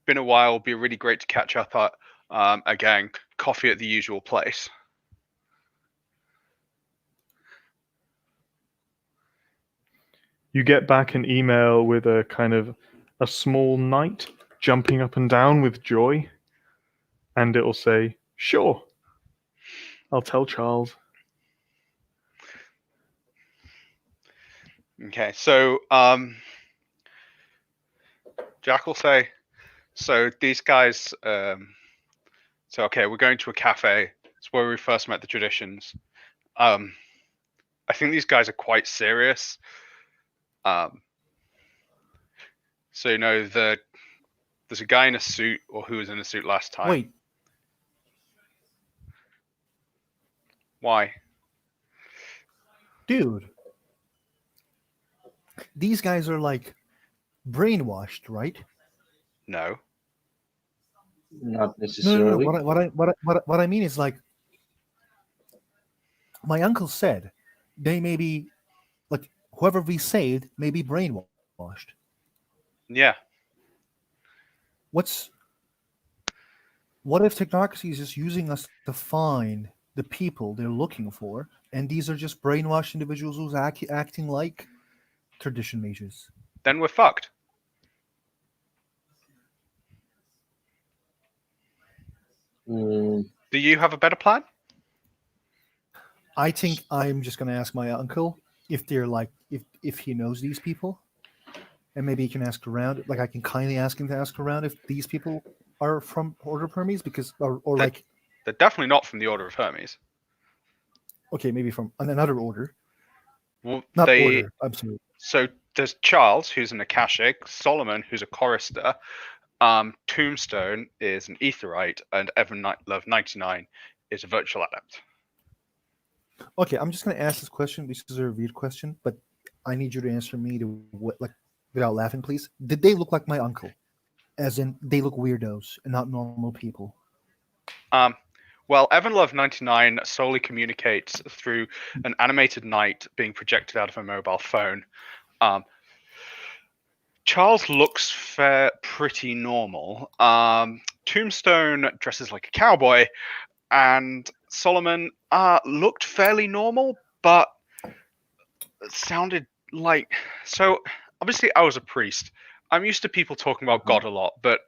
been a while. Be really great to catch up at again. Coffee at the usual place. You get back an email with a kind of a small knight jumping up and down with joy, and it'll say, "Sure, I'll tell Charles." Okay, so Jack will say, so these guys, so okay, we're going to a cafe. It's where we first met the traditions. I think these guys are quite serious. So you know, there's a guy in a suit, or who was in a suit last time. Wait, Why? dude. These guys are like brainwashed, right? No. Not No, necessarily. What I mean is like my uncle said they may be like whoever we saved may be brainwashed. Yeah. What if technocracy is just using us to find the people they're looking for, and these are just brainwashed individuals who's acting like tradition mages? Then we're fucked. Mm, Do you have a better plan? I think I'm just gonna ask my uncle if they're like if he knows these people, and maybe he can ask around. Like I can kindly ask him to ask around if these people are from Order of Hermes, because or They- like They're definitely not from the Order of Hermes. okay, maybe from another order, Well, not they order. I'm sorry. so there's Charles, who's an Akashic, Solomon, who's a chorister, Tombstone is an Aetherite, and Evan Love 99 is a virtual adept. Okay, I'm just gonna ask this question. This is a weird question, but I need you to answer me to what, like, without laughing, please. Did they look like my uncle? As in, they look weirdos and not normal people. Well, Evan Love 99 solely communicates through an animated knight being projected out of a mobile phone. Charles looks pretty normal. Tombstone dresses like a cowboy, and Solomon looked fairly normal, but sounded like. So, obviously, I was a priest. I'm used to people talking about God a lot, but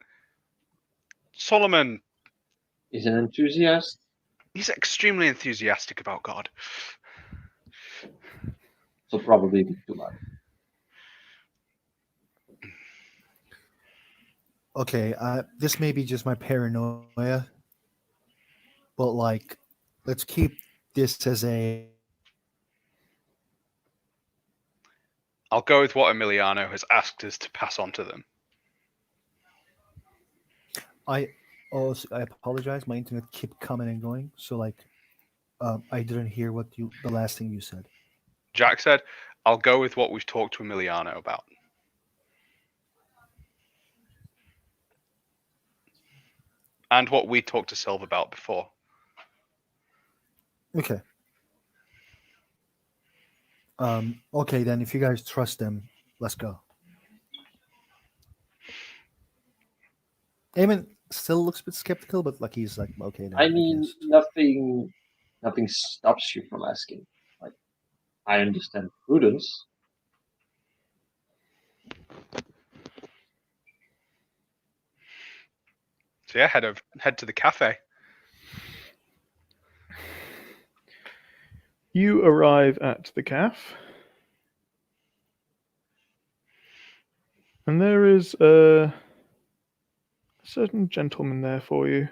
Solomon, is an enthusiast. he's extremely enthusiastic about God. So probably a bit too much. Okay, this may be just my paranoia, but like, let's keep this as a. I'll go with what Emiliano has asked us to pass on to them. I apologize. My internet kept coming and going, so like, I didn't hear the last thing you said. Jack said, I'll go with what we've talked to Emiliano about. And what we talked to Silva about before. Okay. Okay, then if you guys trust them, let's go. Eamon still looks a bit skeptical, but like he's like, okay. Then, I mean, guess. nothing stops you from asking. Like, I understand prudence. So yeah, head to the cafe. You arrive at the cafe, and there is a certain gentleman there for you.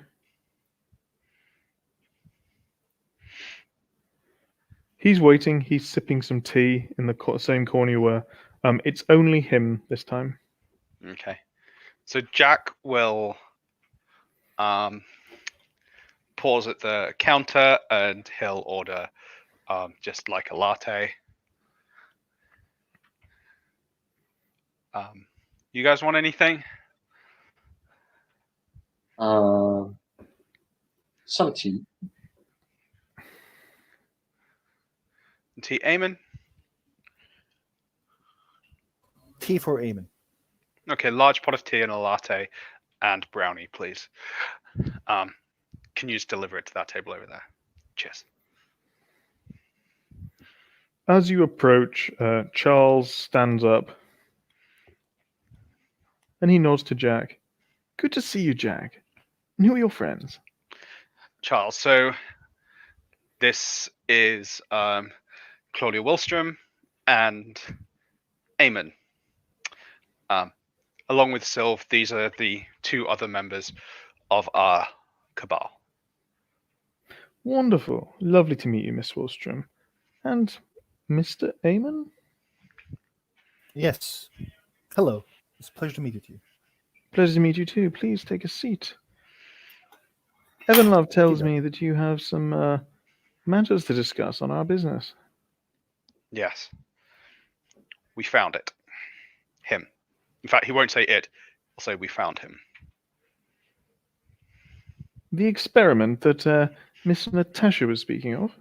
He's waiting. He's sipping some tea in the same corner you were. It's only him this time. Okay. So Jack will pause at the counter and he'll order just like a latte. You guys want anything? Some tea. Tea, Eamon? Tea for Eamon. Okay, large pot of tea and a latte and brownie, please. Can you just deliver it to that table over there? Cheers. As you approach, Charles stands up and he nods to Jack. Good to see you, Jack. And who are your friends? Charles, so this is Claudia Wilstrom and Eamon. Along with Sylv, these are the two other members of our cabal. Wonderful. Lovely to meet you, Miss Wallstrom. And Mr. Eamon? Yes. Hello. It's a pleasure to meet with you. Pleasure to meet you too. Please take a seat. Evan Love tells Thank me that you have some matters to discuss on our business. Yes. We found it. Him. In fact, he won't say it. He'll say we found him. The experiment that Miss Natasha was speaking of?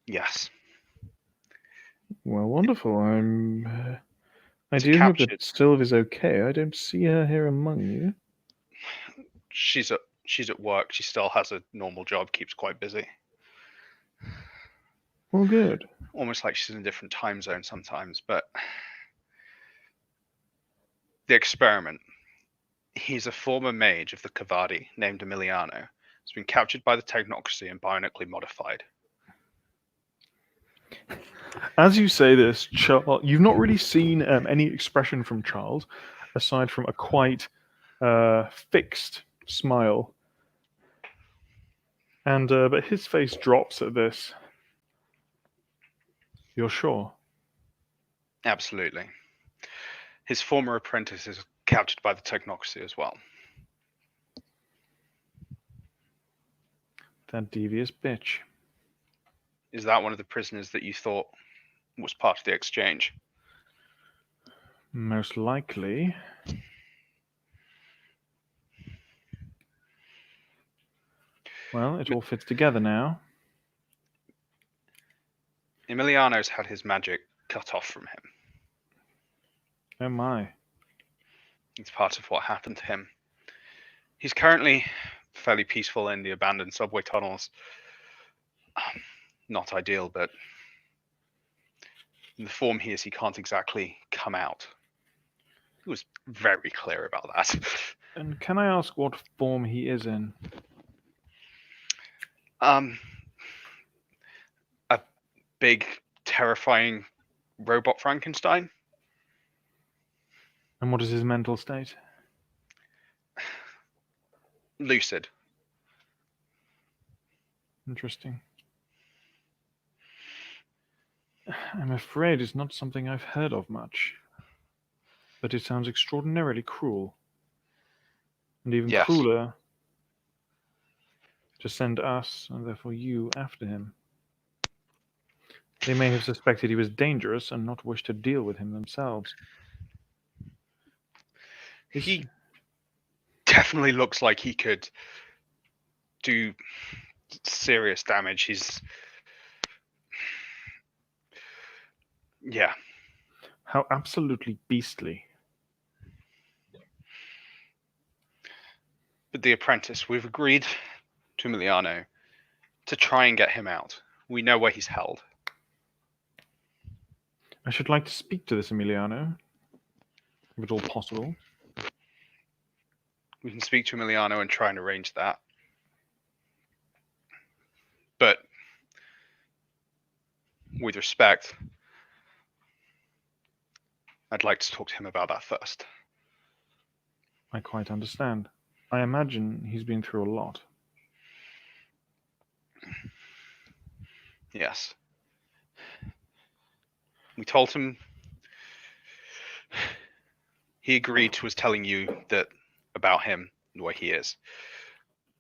Yes. Well, wonderful. I It's do hope that captured. Sylv is okay. I don't see her here among you. She's at work. She still has a normal job, keeps quite busy. Well, good. Almost like she's in a different time zone sometimes, but the experiment. He's a former mage of the Kavadi named Emiliano. He's been captured by the technocracy and bionically modified. As you say this, you've not really seen any expression from Charles, aside from a quite fixed smile. And but his face drops at this. You're sure? Absolutely. His former apprentice is captured by the technocracy as well. That devious bitch. Is that one of the prisoners that you thought was part of the exchange? Most likely. Well, it all fits together now. Emiliano's had his magic cut off from him. Oh my. It's part of what happened to him. He's currently fairly peaceful in the abandoned subway tunnels. Not ideal, but in the form he is, he can't exactly come out. He was very clear about that. And can I ask what form he is in? A big, terrifying robot Frankenstein. And what is his mental state? Lucid. Interesting. I'm afraid it's not something I've heard of much. But it sounds extraordinarily cruel. And even Yes. crueler to send us, and therefore you, after him. They may have suspected he was dangerous and not wished to deal with him themselves. He definitely looks like he could do serious damage. He's... Yeah. How absolutely beastly. But the apprentice, we've agreed to Emiliano to try and get him out. We know where he's held. I should like to speak to this Emiliano, if at all possible. We can speak to Emiliano and try and arrange that. But with respect, I'd like to talk to him about that first. I quite understand. I imagine he's been through a lot. Yes. We told him. He agreed to us telling you that about him and where he is.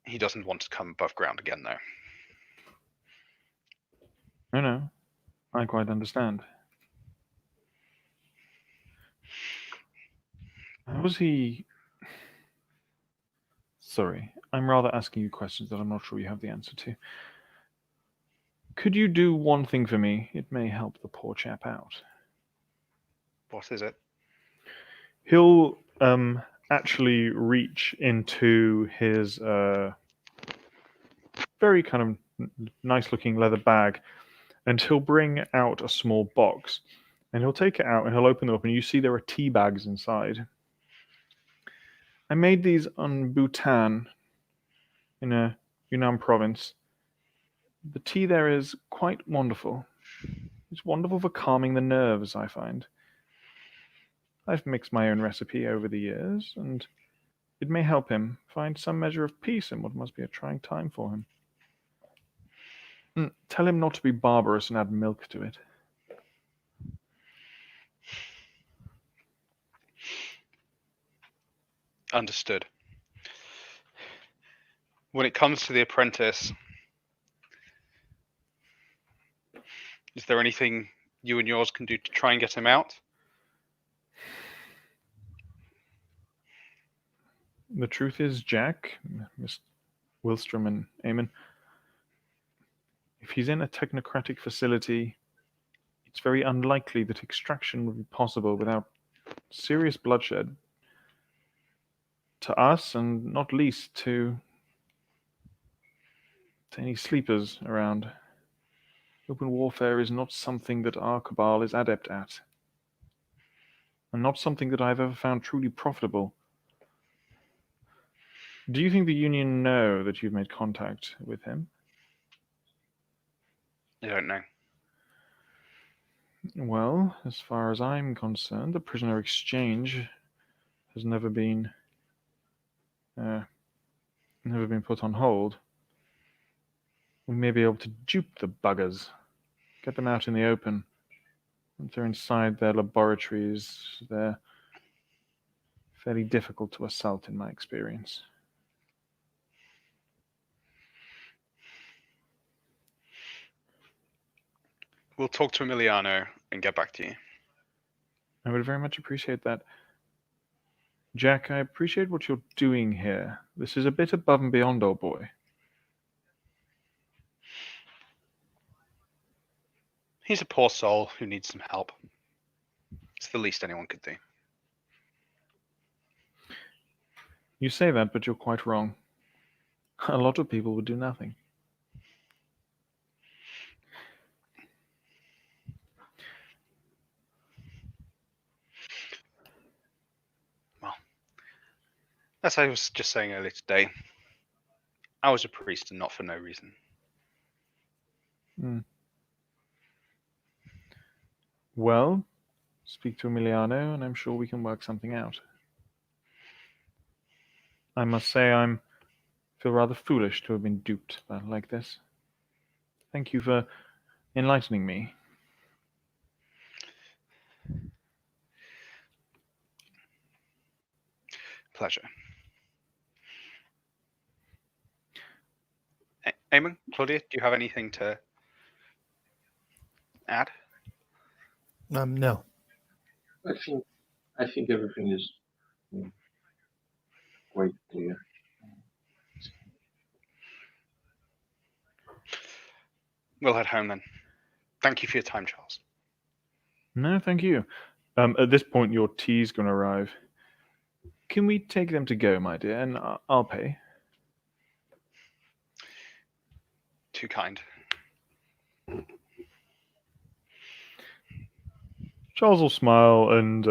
He doesn't want to come above ground again, though. No, I quite understand. How was he... Sorry, I'm rather asking you questions that I'm not sure you have the answer to. Could you do one thing for me? It may help the poor chap out. What is it? He'll actually reach into his very kind of nice-looking leather bag, and he'll bring out a small box, and he'll take it out and he'll open it up, and you see there are tea bags inside. I made these on Bhutan, in a Yunnan province. The tea there is quite wonderful. It's wonderful for calming the nerves, I find. I've mixed my own recipe over the years, and it may help him find some measure of peace in what must be a trying time for him. Tell him not to be barbarous and add milk to it. Understood. When it comes to the apprentice, is there anything you and yours can do to try and get him out? The truth is, Jack, Miss Wilstrom and Eamon, if he's in a technocratic facility, it's very unlikely that extraction would be possible without serious bloodshed. To us, and not least to any sleepers around. Open warfare is not something that our cabal is adept at, and not something that I've ever found truly profitable. Do you think the Union know that you've made contact with him? I don't know. Well, as far as I'm concerned, the prisoner exchange has never been put on hold. We may be able to dupe the buggers, get them out in the open. Once they're inside their laboratories, they're fairly difficult to assault, in my experience. We'll talk to Emiliano and get back to you. I would very much appreciate that. Jack, I appreciate what you're doing here. This is a bit above and beyond, old boy. He's a poor soul who needs some help. It's the least anyone could do. You say that, but you're quite wrong. A lot of people would do nothing. Well, as I was just saying earlier today, I was a priest and not for no reason. Well, speak to Emiliano, and I'm sure we can work something out. I must say I feel rather foolish to have been duped like this. Thank you for enlightening me. Pleasure. Eamon, Claudia, do you have anything to add? No. I think everything is quite clear. We'll head home then. Thank you for your time, Charles. No, thank you. At this point, your tea's going to arrive. Can we take them to go, my dear, and I'll pay? Too kind. Charles will smile, and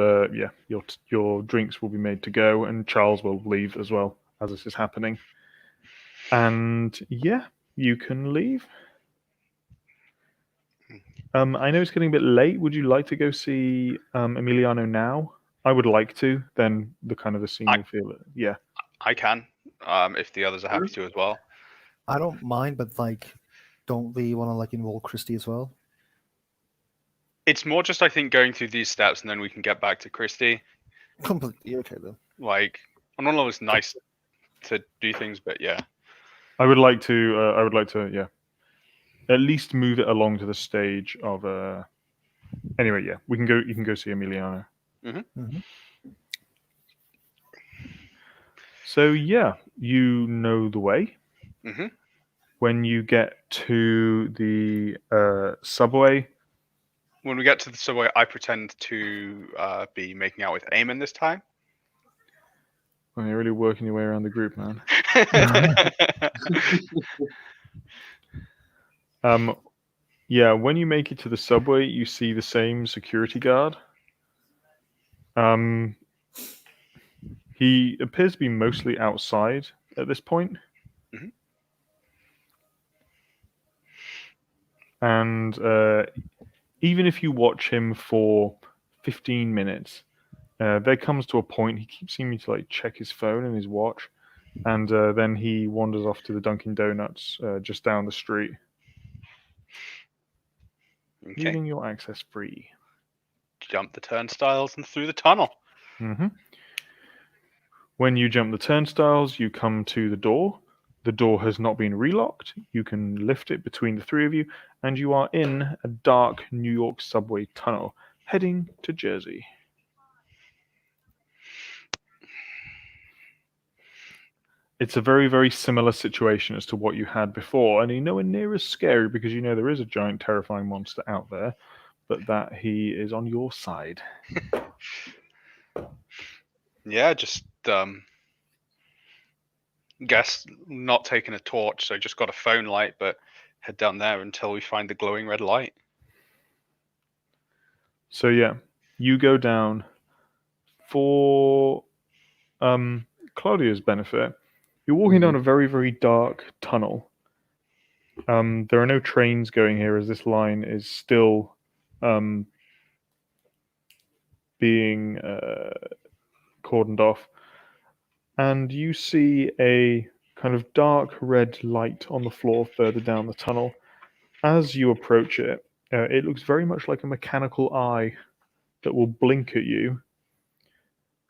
your drinks will be made to go, and Charles will leave as well as this is happening. And yeah, you can leave. I know it's getting a bit late. Would you like to go see Emiliano now? I would like to. Then the scene will feel it. Yeah. I can, if the others are happy to as well. I don't mind, but like, don't we want to like involve Christy as well? It's more just, I think, going through these steps and then we can get back to Christy. Completely okay then. Like, on one level, it's nice to do things, but yeah. I would like to. Yeah. At least move it along to the stage of. Anyway, yeah, we can go. You can go see Emiliano. Mhm. So yeah, you know the way. hmm When you get to the subway, When we get to the subway, I pretend to be making out with Eamon this time. well, you're really working your way around the group, man. Yeah, when you make it to the subway, you see the same security guard. He appears to be mostly outside at this point. Mhm. And even if you watch him for 15 minutes, there comes to a point he keeps seeming to like check his phone and his watch, and then he wanders off to the Dunkin' Donuts just down the street, Okay. leaving your access free. Jump the turnstiles and through the tunnel. Mm-hmm. When you jump the turnstiles, you come to the door. The door has not been relocked. You can lift it between the three of you, and you are in a dark New York subway tunnel heading to Jersey. It's a very, very similar situation as to what you had before, and you're nowhere near as scary because you know there is a giant, terrifying monster out there, but that he is on your side. Yeah, just guess not taking a torch, so just got a phone light, but head down there until we find the glowing red light. So yeah, you go down for Claudia's benefit. You're walking down a very, very dark tunnel. There are no trains going here as this line is still being cordoned off. And you see a kind of dark red light on the floor further down the tunnel. As you approach it, it looks very much like a mechanical eye that will blink at you.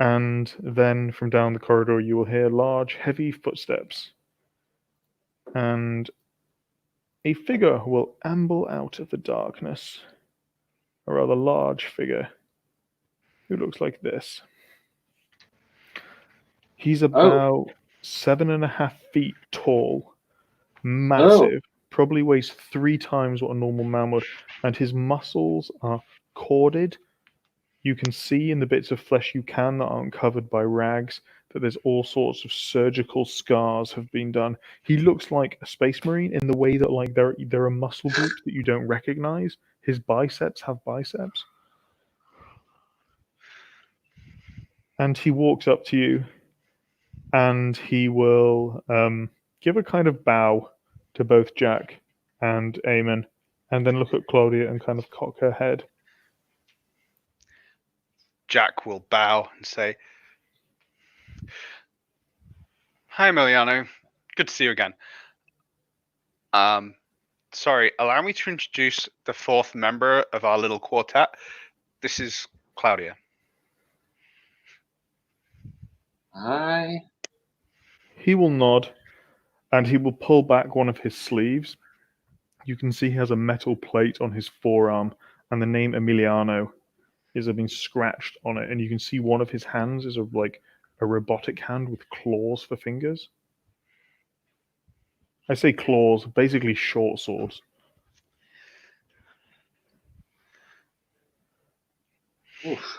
And then from down the corridor, you will hear large, heavy footsteps. And a figure will amble out of the darkness. A rather large figure who looks like this. He's about 7.5 feet tall, massive, probably weighs 3 times what a normal man would, and his muscles are corded. You can see in the bits of flesh you can that aren't covered by rags that there's all sorts of surgical scars have been done. He looks like a space marine in the way that like there are muscle groups that you don't recognize. His biceps have biceps. And he walks up to you and he will give a kind of bow to both Jack and Eamon, and then look at Claudia and kind of cock her head. Jack will bow and say, "Hi, Emiliano. Good to see you again. Sorry, allow me to introduce the 4th member of our little quartet. This is Claudia." Hi. He will nod, and he will pull back one of his sleeves. You can see he has a metal plate on his forearm, and the name Emiliano is being scratched on it. And you can see one of his hands is a robotic hand with claws for fingers. I say claws, basically short swords. Oof.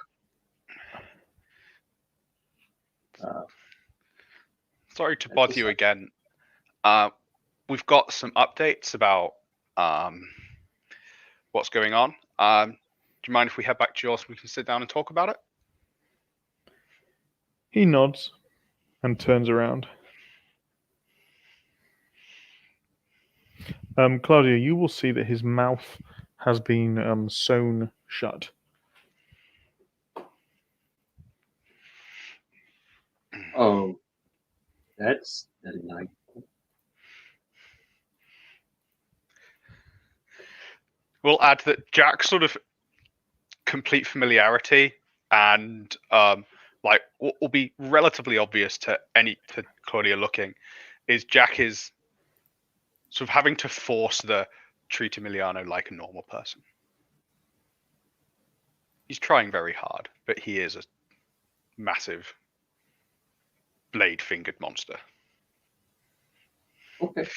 Sorry to bother you again. We've got some updates about what's going on. Do you mind if we head back to yours so we can sit down and talk about it? He nods and turns around. Claudia, you will see that his mouth has been sewn shut. Oh, that's nice. We'll add that Jack's sort of complete familiarity and like what will be relatively obvious to Claudia looking is Jack is sort of having to force the treat Emiliano like a normal person. He's trying very hard, but he is a massive blade-fingered monster. Okay.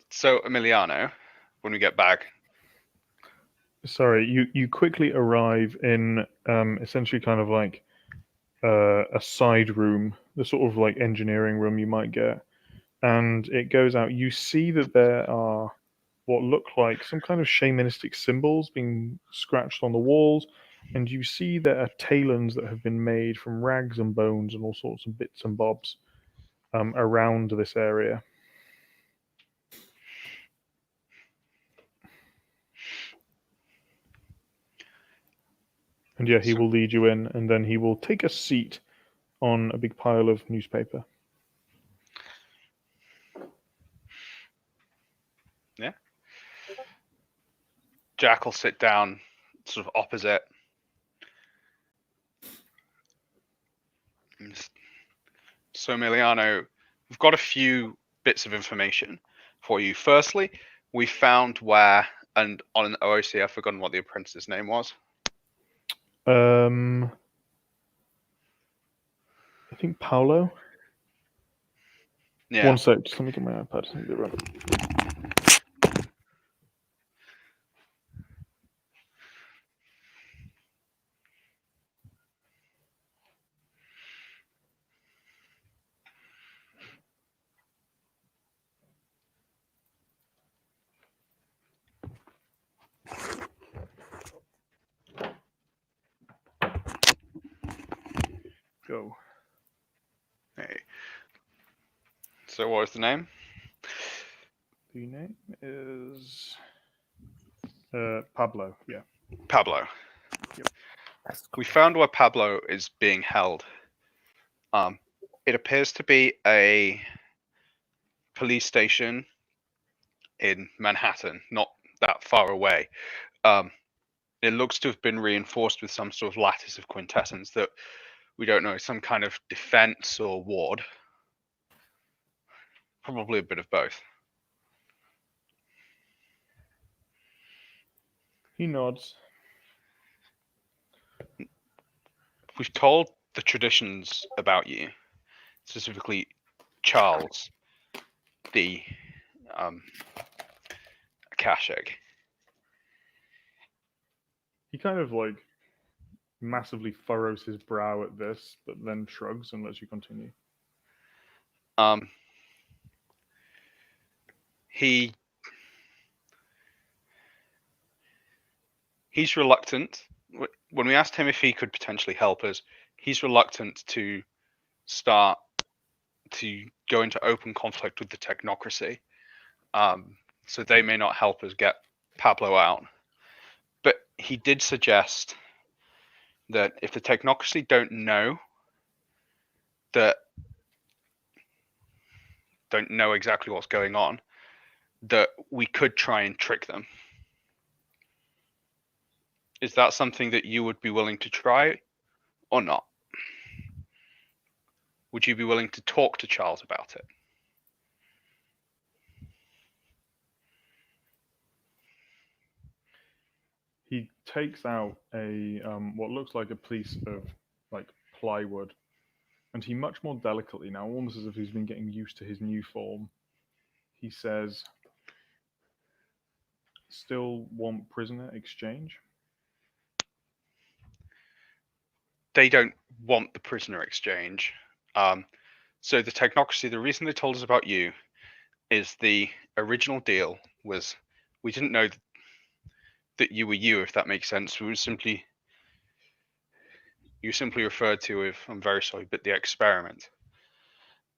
So Emiliano, when we get back, Sorry, you quickly arrive in essentially kind of like a side room, the sort of like engineering room you might get, and it goes out. You see that there are what look like some kind of shamanistic symbols being scratched on the walls, and you see there are talons that have been made from rags and bones and all sorts of bits and bobs around this area. And yeah, he will lead you in, and then he will take a seat on a big pile of newspaper. yeah, Jack will sit down sort of opposite. So Emiliano, we've got a few bits of information for you. Firstly, we found where, and on an OOC, I've forgotten what the apprentice's name was. I think Paolo. Yeah. One sec, just let me get my iPad. Let me get right. Go. Hey. So what was the name? The name is Pablo. Yeah. Pablo. Yep. We found where Pablo is being held. It appears to be a police station in Manhattan, not that far away. It looks to have been reinforced with some sort of lattice of quintessence that we don't know, some kind of defense or ward. Probably a bit of both. He nods. We've told the traditions about you, specifically Charles, the Akashic. He kind of like massively furrows his brow at this, but then shrugs and lets you continue. He's reluctant. When we asked him if he could potentially help us, he's reluctant to start to go into open conflict with the technocracy. So they may not help us get Pablo out. But he did suggest that if the technocracy don't know exactly what's going on, that we could try and trick them. Is that something that you would be willing to try or not? Would you be willing to talk to Charles about it? He takes out a what looks like a piece of like plywood, and he much more delicately now, almost as if he's been getting used to his new form. He says, "Still want prisoner exchange?" They don't want the prisoner exchange. So the technocracy, the reason they told us about you is the original deal was we didn't know that you were you, if that makes sense. We were simply, You simply referred to with, I'm very sorry, but the experiment.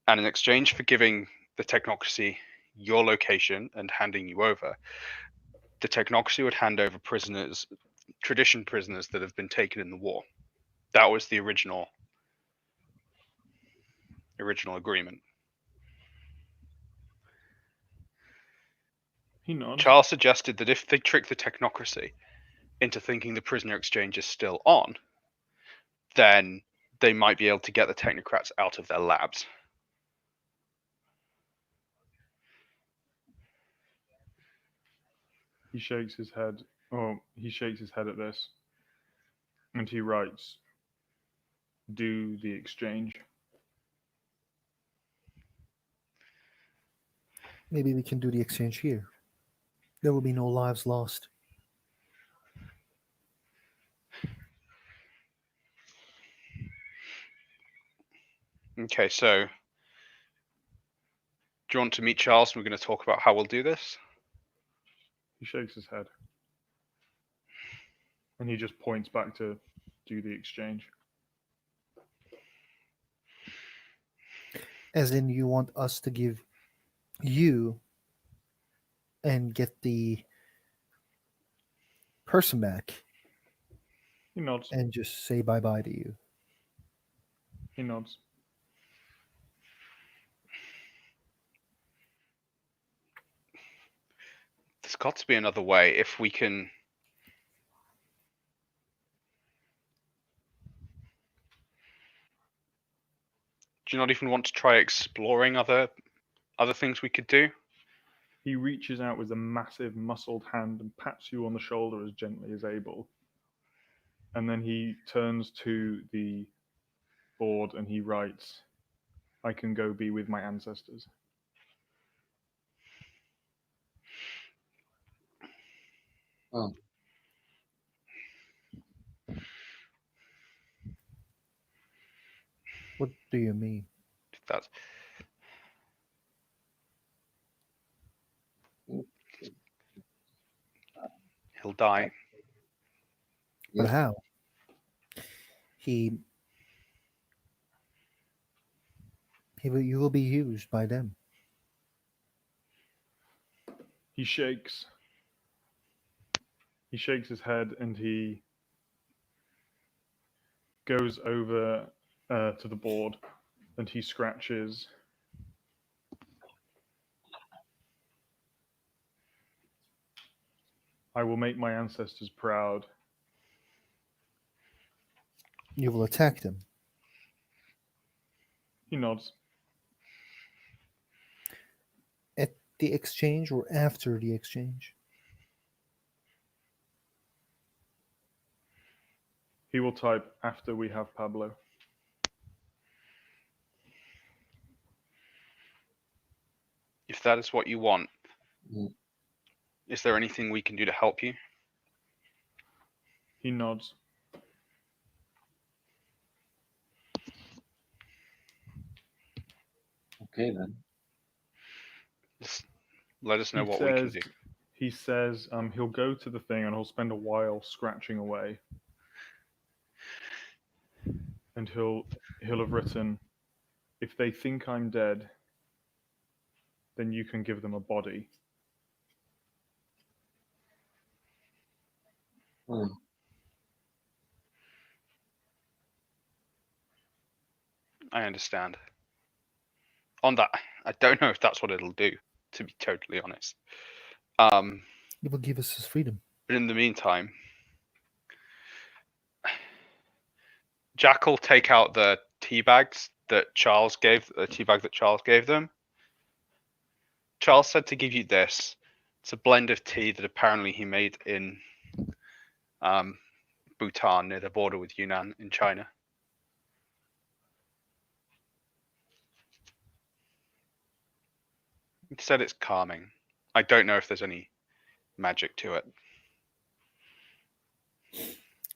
And in exchange for giving the technocracy your location and handing you over, the technocracy would hand over prisoners, tradition prisoners that have been taken in the war. That was the original agreement. He nods. Charles suggested that if they trick the technocracy into thinking the prisoner exchange is still on, then they might be able to get the technocrats out of their labs. He shakes his head. Oh, he shakes his head at this, and he writes, "Do the exchange." Maybe we can do the exchange here. There will be no lives lost. Okay, so do you want to meet Charles? We're going to talk about how we'll do this. He shakes his head, and he just points back to do the exchange. As in, you want us to give you and get the person back He nods. and just say bye bye to you. He nods. There's got to be another way. If we can. Do you not even want to try exploring other things we could do? He reaches out with a massive muscled hand and pats you on the shoulder as gently as able. And then he turns to the board and he writes, "I can go be with my ancestors." Oh, What do you mean? That's he'll die. But yeah. how? You will be used by them. He shakes his head and he goes over to the board and he scratches. "I will make my ancestors proud." You will attack them. He nods. At the exchange or after the exchange? He will type, "After we have Pablo." If that is what you want, Mm. is there anything we can do to help you? He nods. Okay then. Just let us know He what we can says- do. He says he'll go to the thing and he'll spend a while scratching away. And he'll have written, "If they think I'm dead, then you can give them a body." Hmm. I understand. On that, I don't know if that's what it'll do, to be totally honest. It will give us his freedom. But in the meantime, Jack will take out the tea bags that Charles gave, the tea bag that Charles gave them. Charles said to give you this. It's a blend of tea that apparently he made in Bhutan near the border with Yunnan in China. He said it's calming. I don't know if there's any magic to it.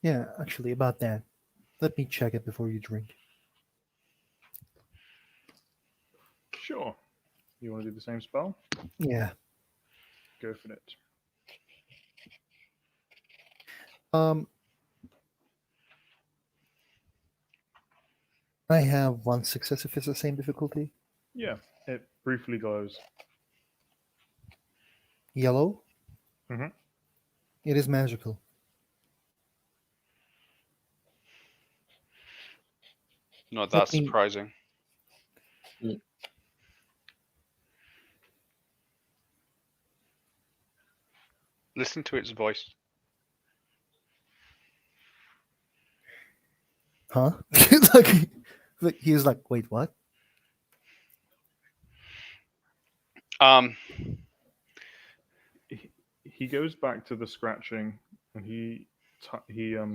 Yeah, actually, about that. Let me check it before you drink. Sure. You want to do the same spell? Yeah. Go for it. Um. I have one success if it's the same difficulty. Yeah, it briefly glows. Yellow. Mhm. It is magical. Not Let that me- surprising. Mm. Listen to its voice. Huh? like he was like, wait, what? Um, He goes back to the scratching, and he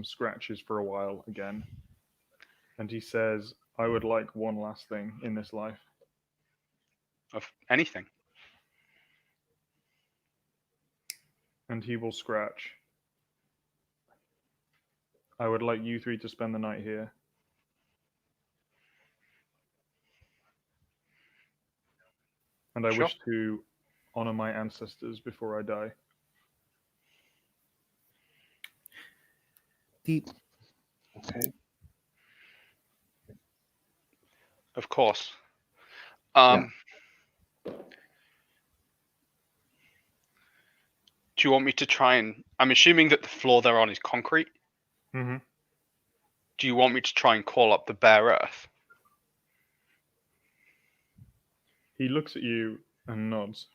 scratches for a while again, and he says, "I would like one last thing in this life." of anything. And he will scratch. I would like you three to spend the night here. And I Sure. wish to honor my ancestors before I die. The Okay. Of course. Do you want me to try and? I'm assuming that the floor they're on is concrete. Mm-hmm. Do you want me to try and call up the bare earth? He looks at you and nods.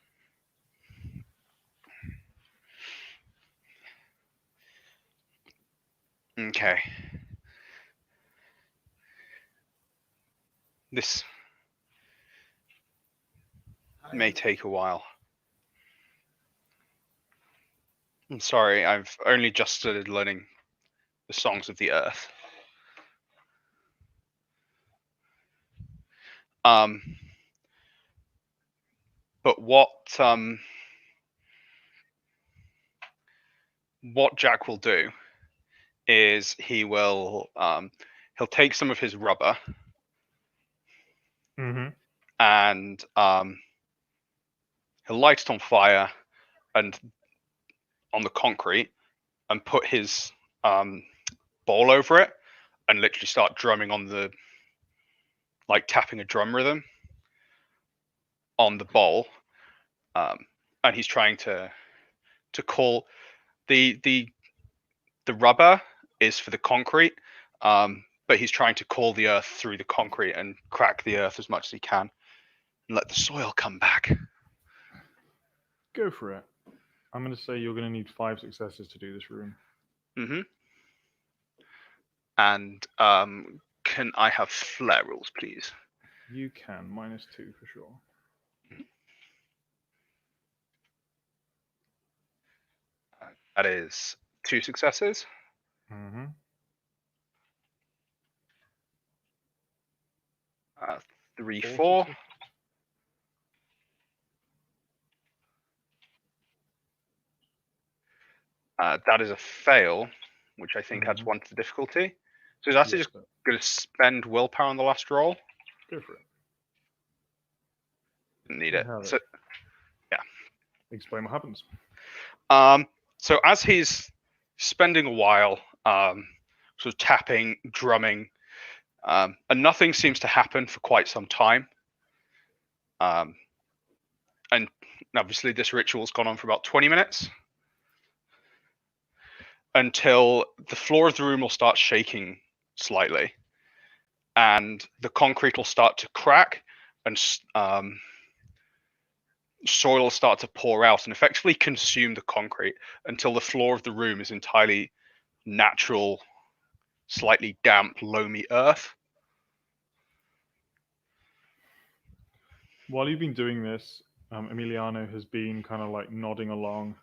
Okay. This may take a while. I'm sorry, I've only just started learning the songs of the earth. But what Jack will do is he'll take some of his rubber Mm-hmm. and he'll light it on fire and on the concrete and put his ball over it and literally start drumming on the like tapping a drum rhythm on the bowl, and he's trying to call the rubber is for the concrete, but he's trying to call the earth through the concrete and crack the earth as much as he can and let the soil come back. Go for it. I'm going to say you're going to need 5 successes to do this room. Mm-hmm. And can I have flare rules, please? You can. -2 for sure. That is 2 successes. Mm-hmm. 3, 4 4. successes. That is a fail, which I think adds Mhm. 1 to the difficulty. So is that Yes, just sir. going to spend willpower on the last roll? Go for it. Didn't need You it. have So, Explain what happens. so as he's spending a while sort of tapping, drumming, and nothing seems to happen for quite some time. And obviously this ritual's gone on for about 20 minutes until the floor of the room will start shaking slightly and the concrete will start to crack and soil will start to pour out and effectively consume the concrete until the floor of the room is entirely natural, slightly damp, loamy earth. While you've been doing this, Emiliano has been kind of like nodding along,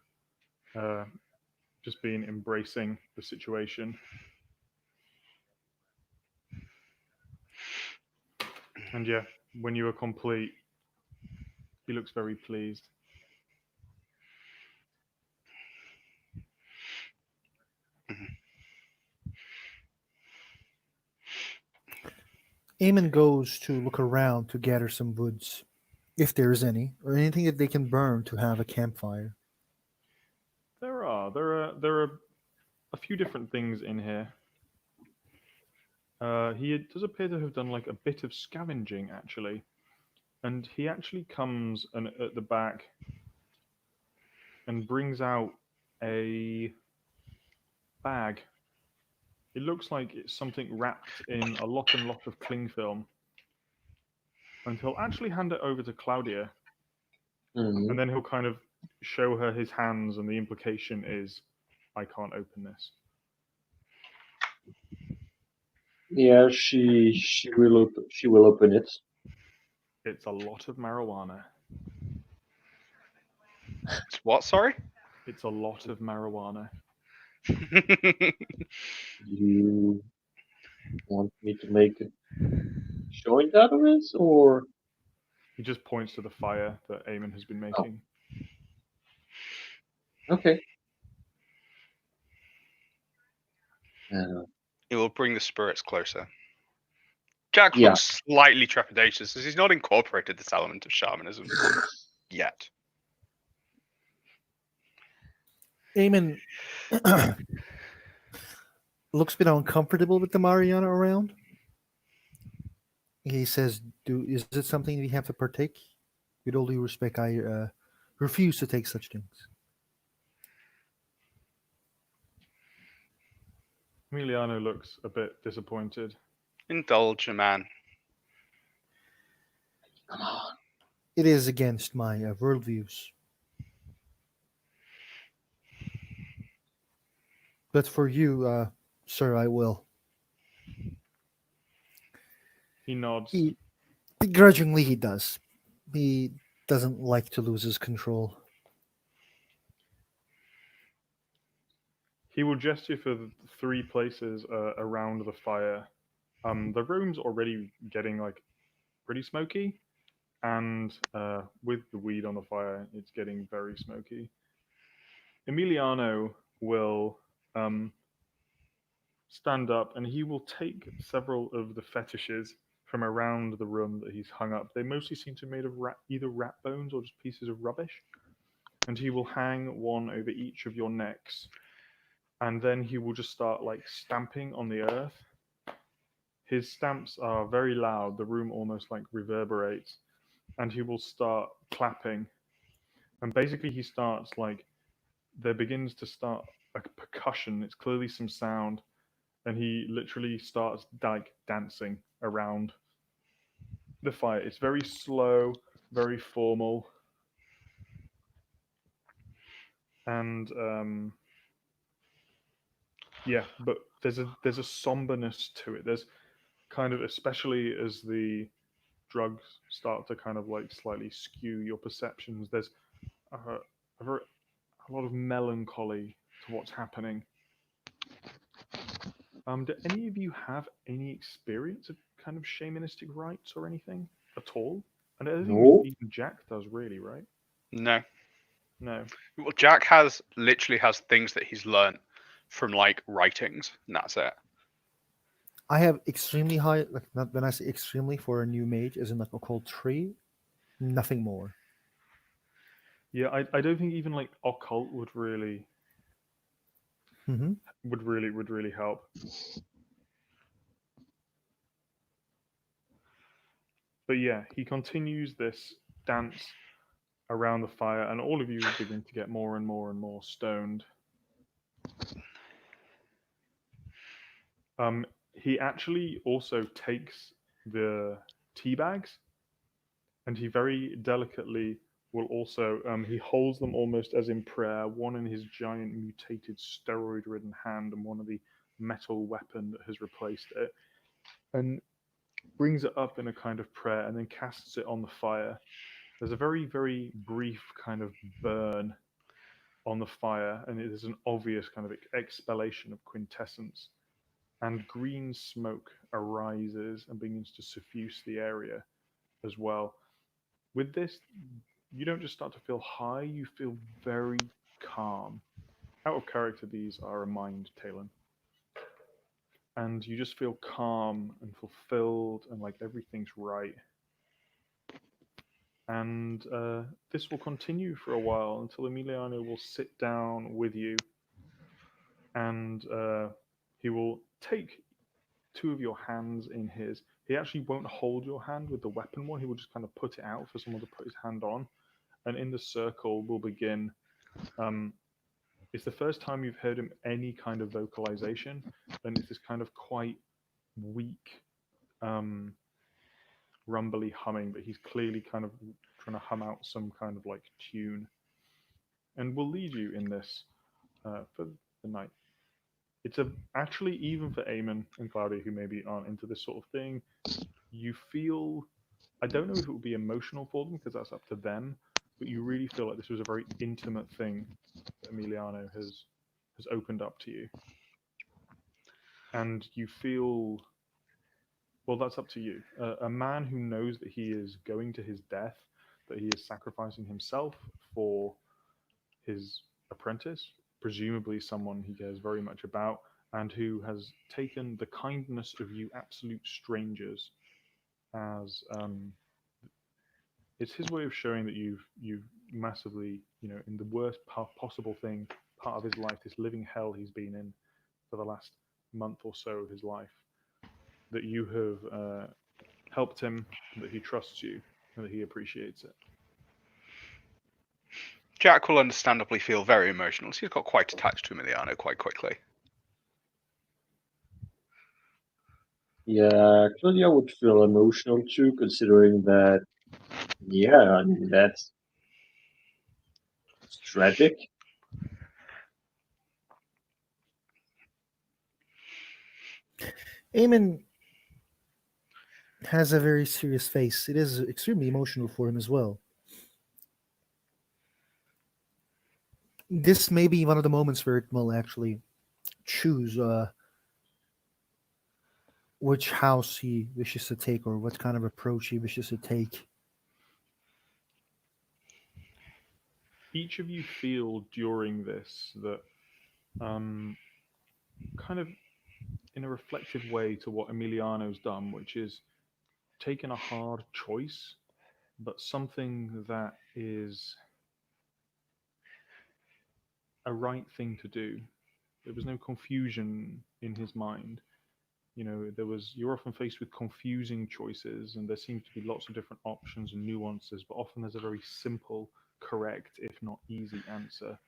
just been embracing the situation. And yeah, when you are complete, he looks very pleased. Eamon goes to look around to gather some woods, if there is any, or anything that they can burn to have a campfire. There are a few different things in here. He does appear to have done like a bit of scavenging actually, and he actually comes and at the back and brings out a bag. It looks like it's something wrapped in a lot and lot of cling film. And he'll actually hand it over to Claudia, Mhm. and then he'll kind of show her his hands, and the implication is, I can't open this. Yeah, she will open it. It's a lot of marijuana. It's what? Sorry. It's a lot of marijuana. You want me to make a joint out of it, or He just points to the fire that Eamon has been making. okay? It will bring the spirits closer. Jack Yeah. looks slightly trepidatious as he's not incorporated this element of shamanism yet. Eamon looks a bit uncomfortable with the Mariana around. He says, is it something we have to partake? With all due respect, I refuse to take such things." Emiliano looks a bit disappointed. Indulge a man. Come on. It is against my worldviews. But for you, sir, I will. He nods. He begrudgingly he does. He doesn't like to lose his control. He will gesture for the 3 places around the fire. The room's already getting like pretty smoky, and with the weed on the fire, it's getting very smoky. Emiliano will stand up and he will take several of the fetishes from around the room that he's hung up. They mostly seem to be made of either rat bones or just pieces of rubbish. And he will hang one over each of your necks. And then he will just start like stamping on the earth. His stamps are very loud. The room almost like reverberates. And he will start clapping. And basically, he starts like, there begins to start a percussion. It's clearly some sound. And he literally starts like dancing around the fire. It's very slow, very formal. And yeah, but there's a somberness to it. There's kind of, especially as the drugs start to kind of like slightly skew your perceptions. There's a lot of melancholy to what's happening. Do any of you have any experience of kind of shamanistic rites or anything at all? And I don't think No. even Jack does really, right? No. No. Well, Jack literally has things that he's learned from like writings, and that's it. I have extremely high, like not when I say extremely for a new mage, as in like occult 3, nothing more. Yeah, I don't think even like occult would really Mm-hmm. would really help. But yeah, he continues this dance around the fire, and all of you begin to get more and more and more stoned. He actually also takes the tea bags, and he very delicately will also he holds them almost as in prayer, one in his giant mutated steroid-ridden hand, and one of the metal weapon that has replaced it, and brings it up in a kind of prayer, and then casts it on the fire. There's a very, very brief kind of burn on the fire, and it is an obvious kind of expellation of quintessence. And green smoke arises and begins to suffuse the area as well. With this, you don't just start to feel high, you feel very calm. Out of character, these are a mind, Talon. And you just feel calm and fulfilled and like everything's right. And this will continue for a while until Emiliano will sit down with you, and he will take two of your hands in his. He actually won't hold your hand with the weapon one. He will just kind of put it out for someone to put his hand on. And in the circle, we'll begin. It's the first time you've heard him any kind of vocalization, and it's this kind of quite weak, rumbly humming, but he's clearly kind of trying to hum out some kind of like tune. And we'll lead you in this for the night. It's actually, even for Eamon and Claudia, who maybe aren't into this sort of thing, you feel, I don't know if it would be emotional for them because that's up to them, but you really feel like this was a very intimate thing that Emiliano has opened up to you. And you feel, well, that's up to you. A man who knows that he is going to his death, that he is sacrificing himself for his apprentice, presumably someone he cares very much about, and who has taken the kindness of you absolute strangers as it's his way of showing that you've massively, in the worst possible thing, part of his life, this living hell he's been in for the last month or so of his life, that you have helped him, that he trusts you, and that he appreciates it. Jack will understandably feel very emotional, so he's got quite attached to Emiliano quite quickly. Yeah, Claudia would feel emotional too, considering that, yeah, I mean, that's tragic. Eamon has a very serious face. It is extremely emotional for him as well. This may be one of the moments where it will actually choose which house he wishes to take or what kind of approach he wishes to take. Each of you feel during this that kind of in a reflective way to what Emiliano's done, which is taken a hard choice, but something that is a right thing to do. There was no confusion in his mind. You're often faced with confusing choices, and there seems to be lots of different options and nuances, but often there's a very simple, correct, if not easy answer.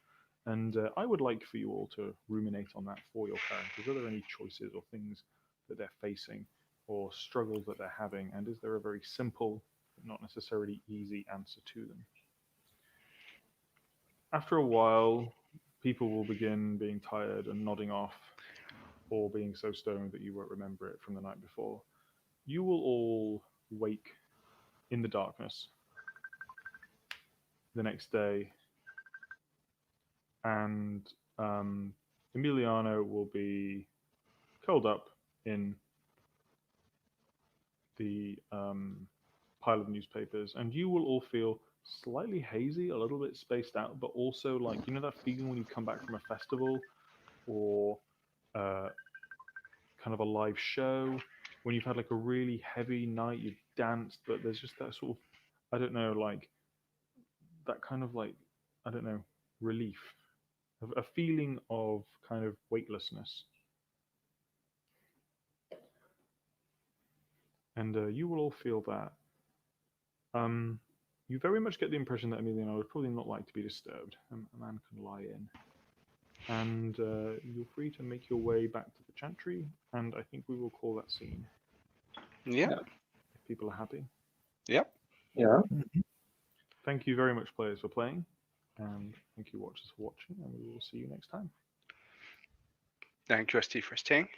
And I would like for you all to ruminate on that for your characters. Are there any choices or things that they're facing or struggles that they're having? And is there a very simple, but not necessarily easy answer to them? After a while, people will begin being tired and nodding off, or being so stoned that you won't remember it from the night before. You will all wake in the darkness the next day, and Emiliano will be curled up in the pile of newspapers, and you will all feel slightly hazy, a little bit spaced out, but also like, that feeling when you come back from a festival or kind of a live show, when you've had like a really heavy night, you've danced, but there's just that sort of, I don't know, like that kind of like, I don't know, relief, a feeling of kind of weightlessness. And you will all feel that. You very much get the impression that Emiliano would probably not like to be disturbed. A man can lie in. And you're free to make your way back to the chantry, and I think we will call that scene. Yeah. If people are happy. Yep. Yeah. Thank you very much, players, for playing, and thank you, watchers, for watching, and we will see you next time. Thank you, ST for staying.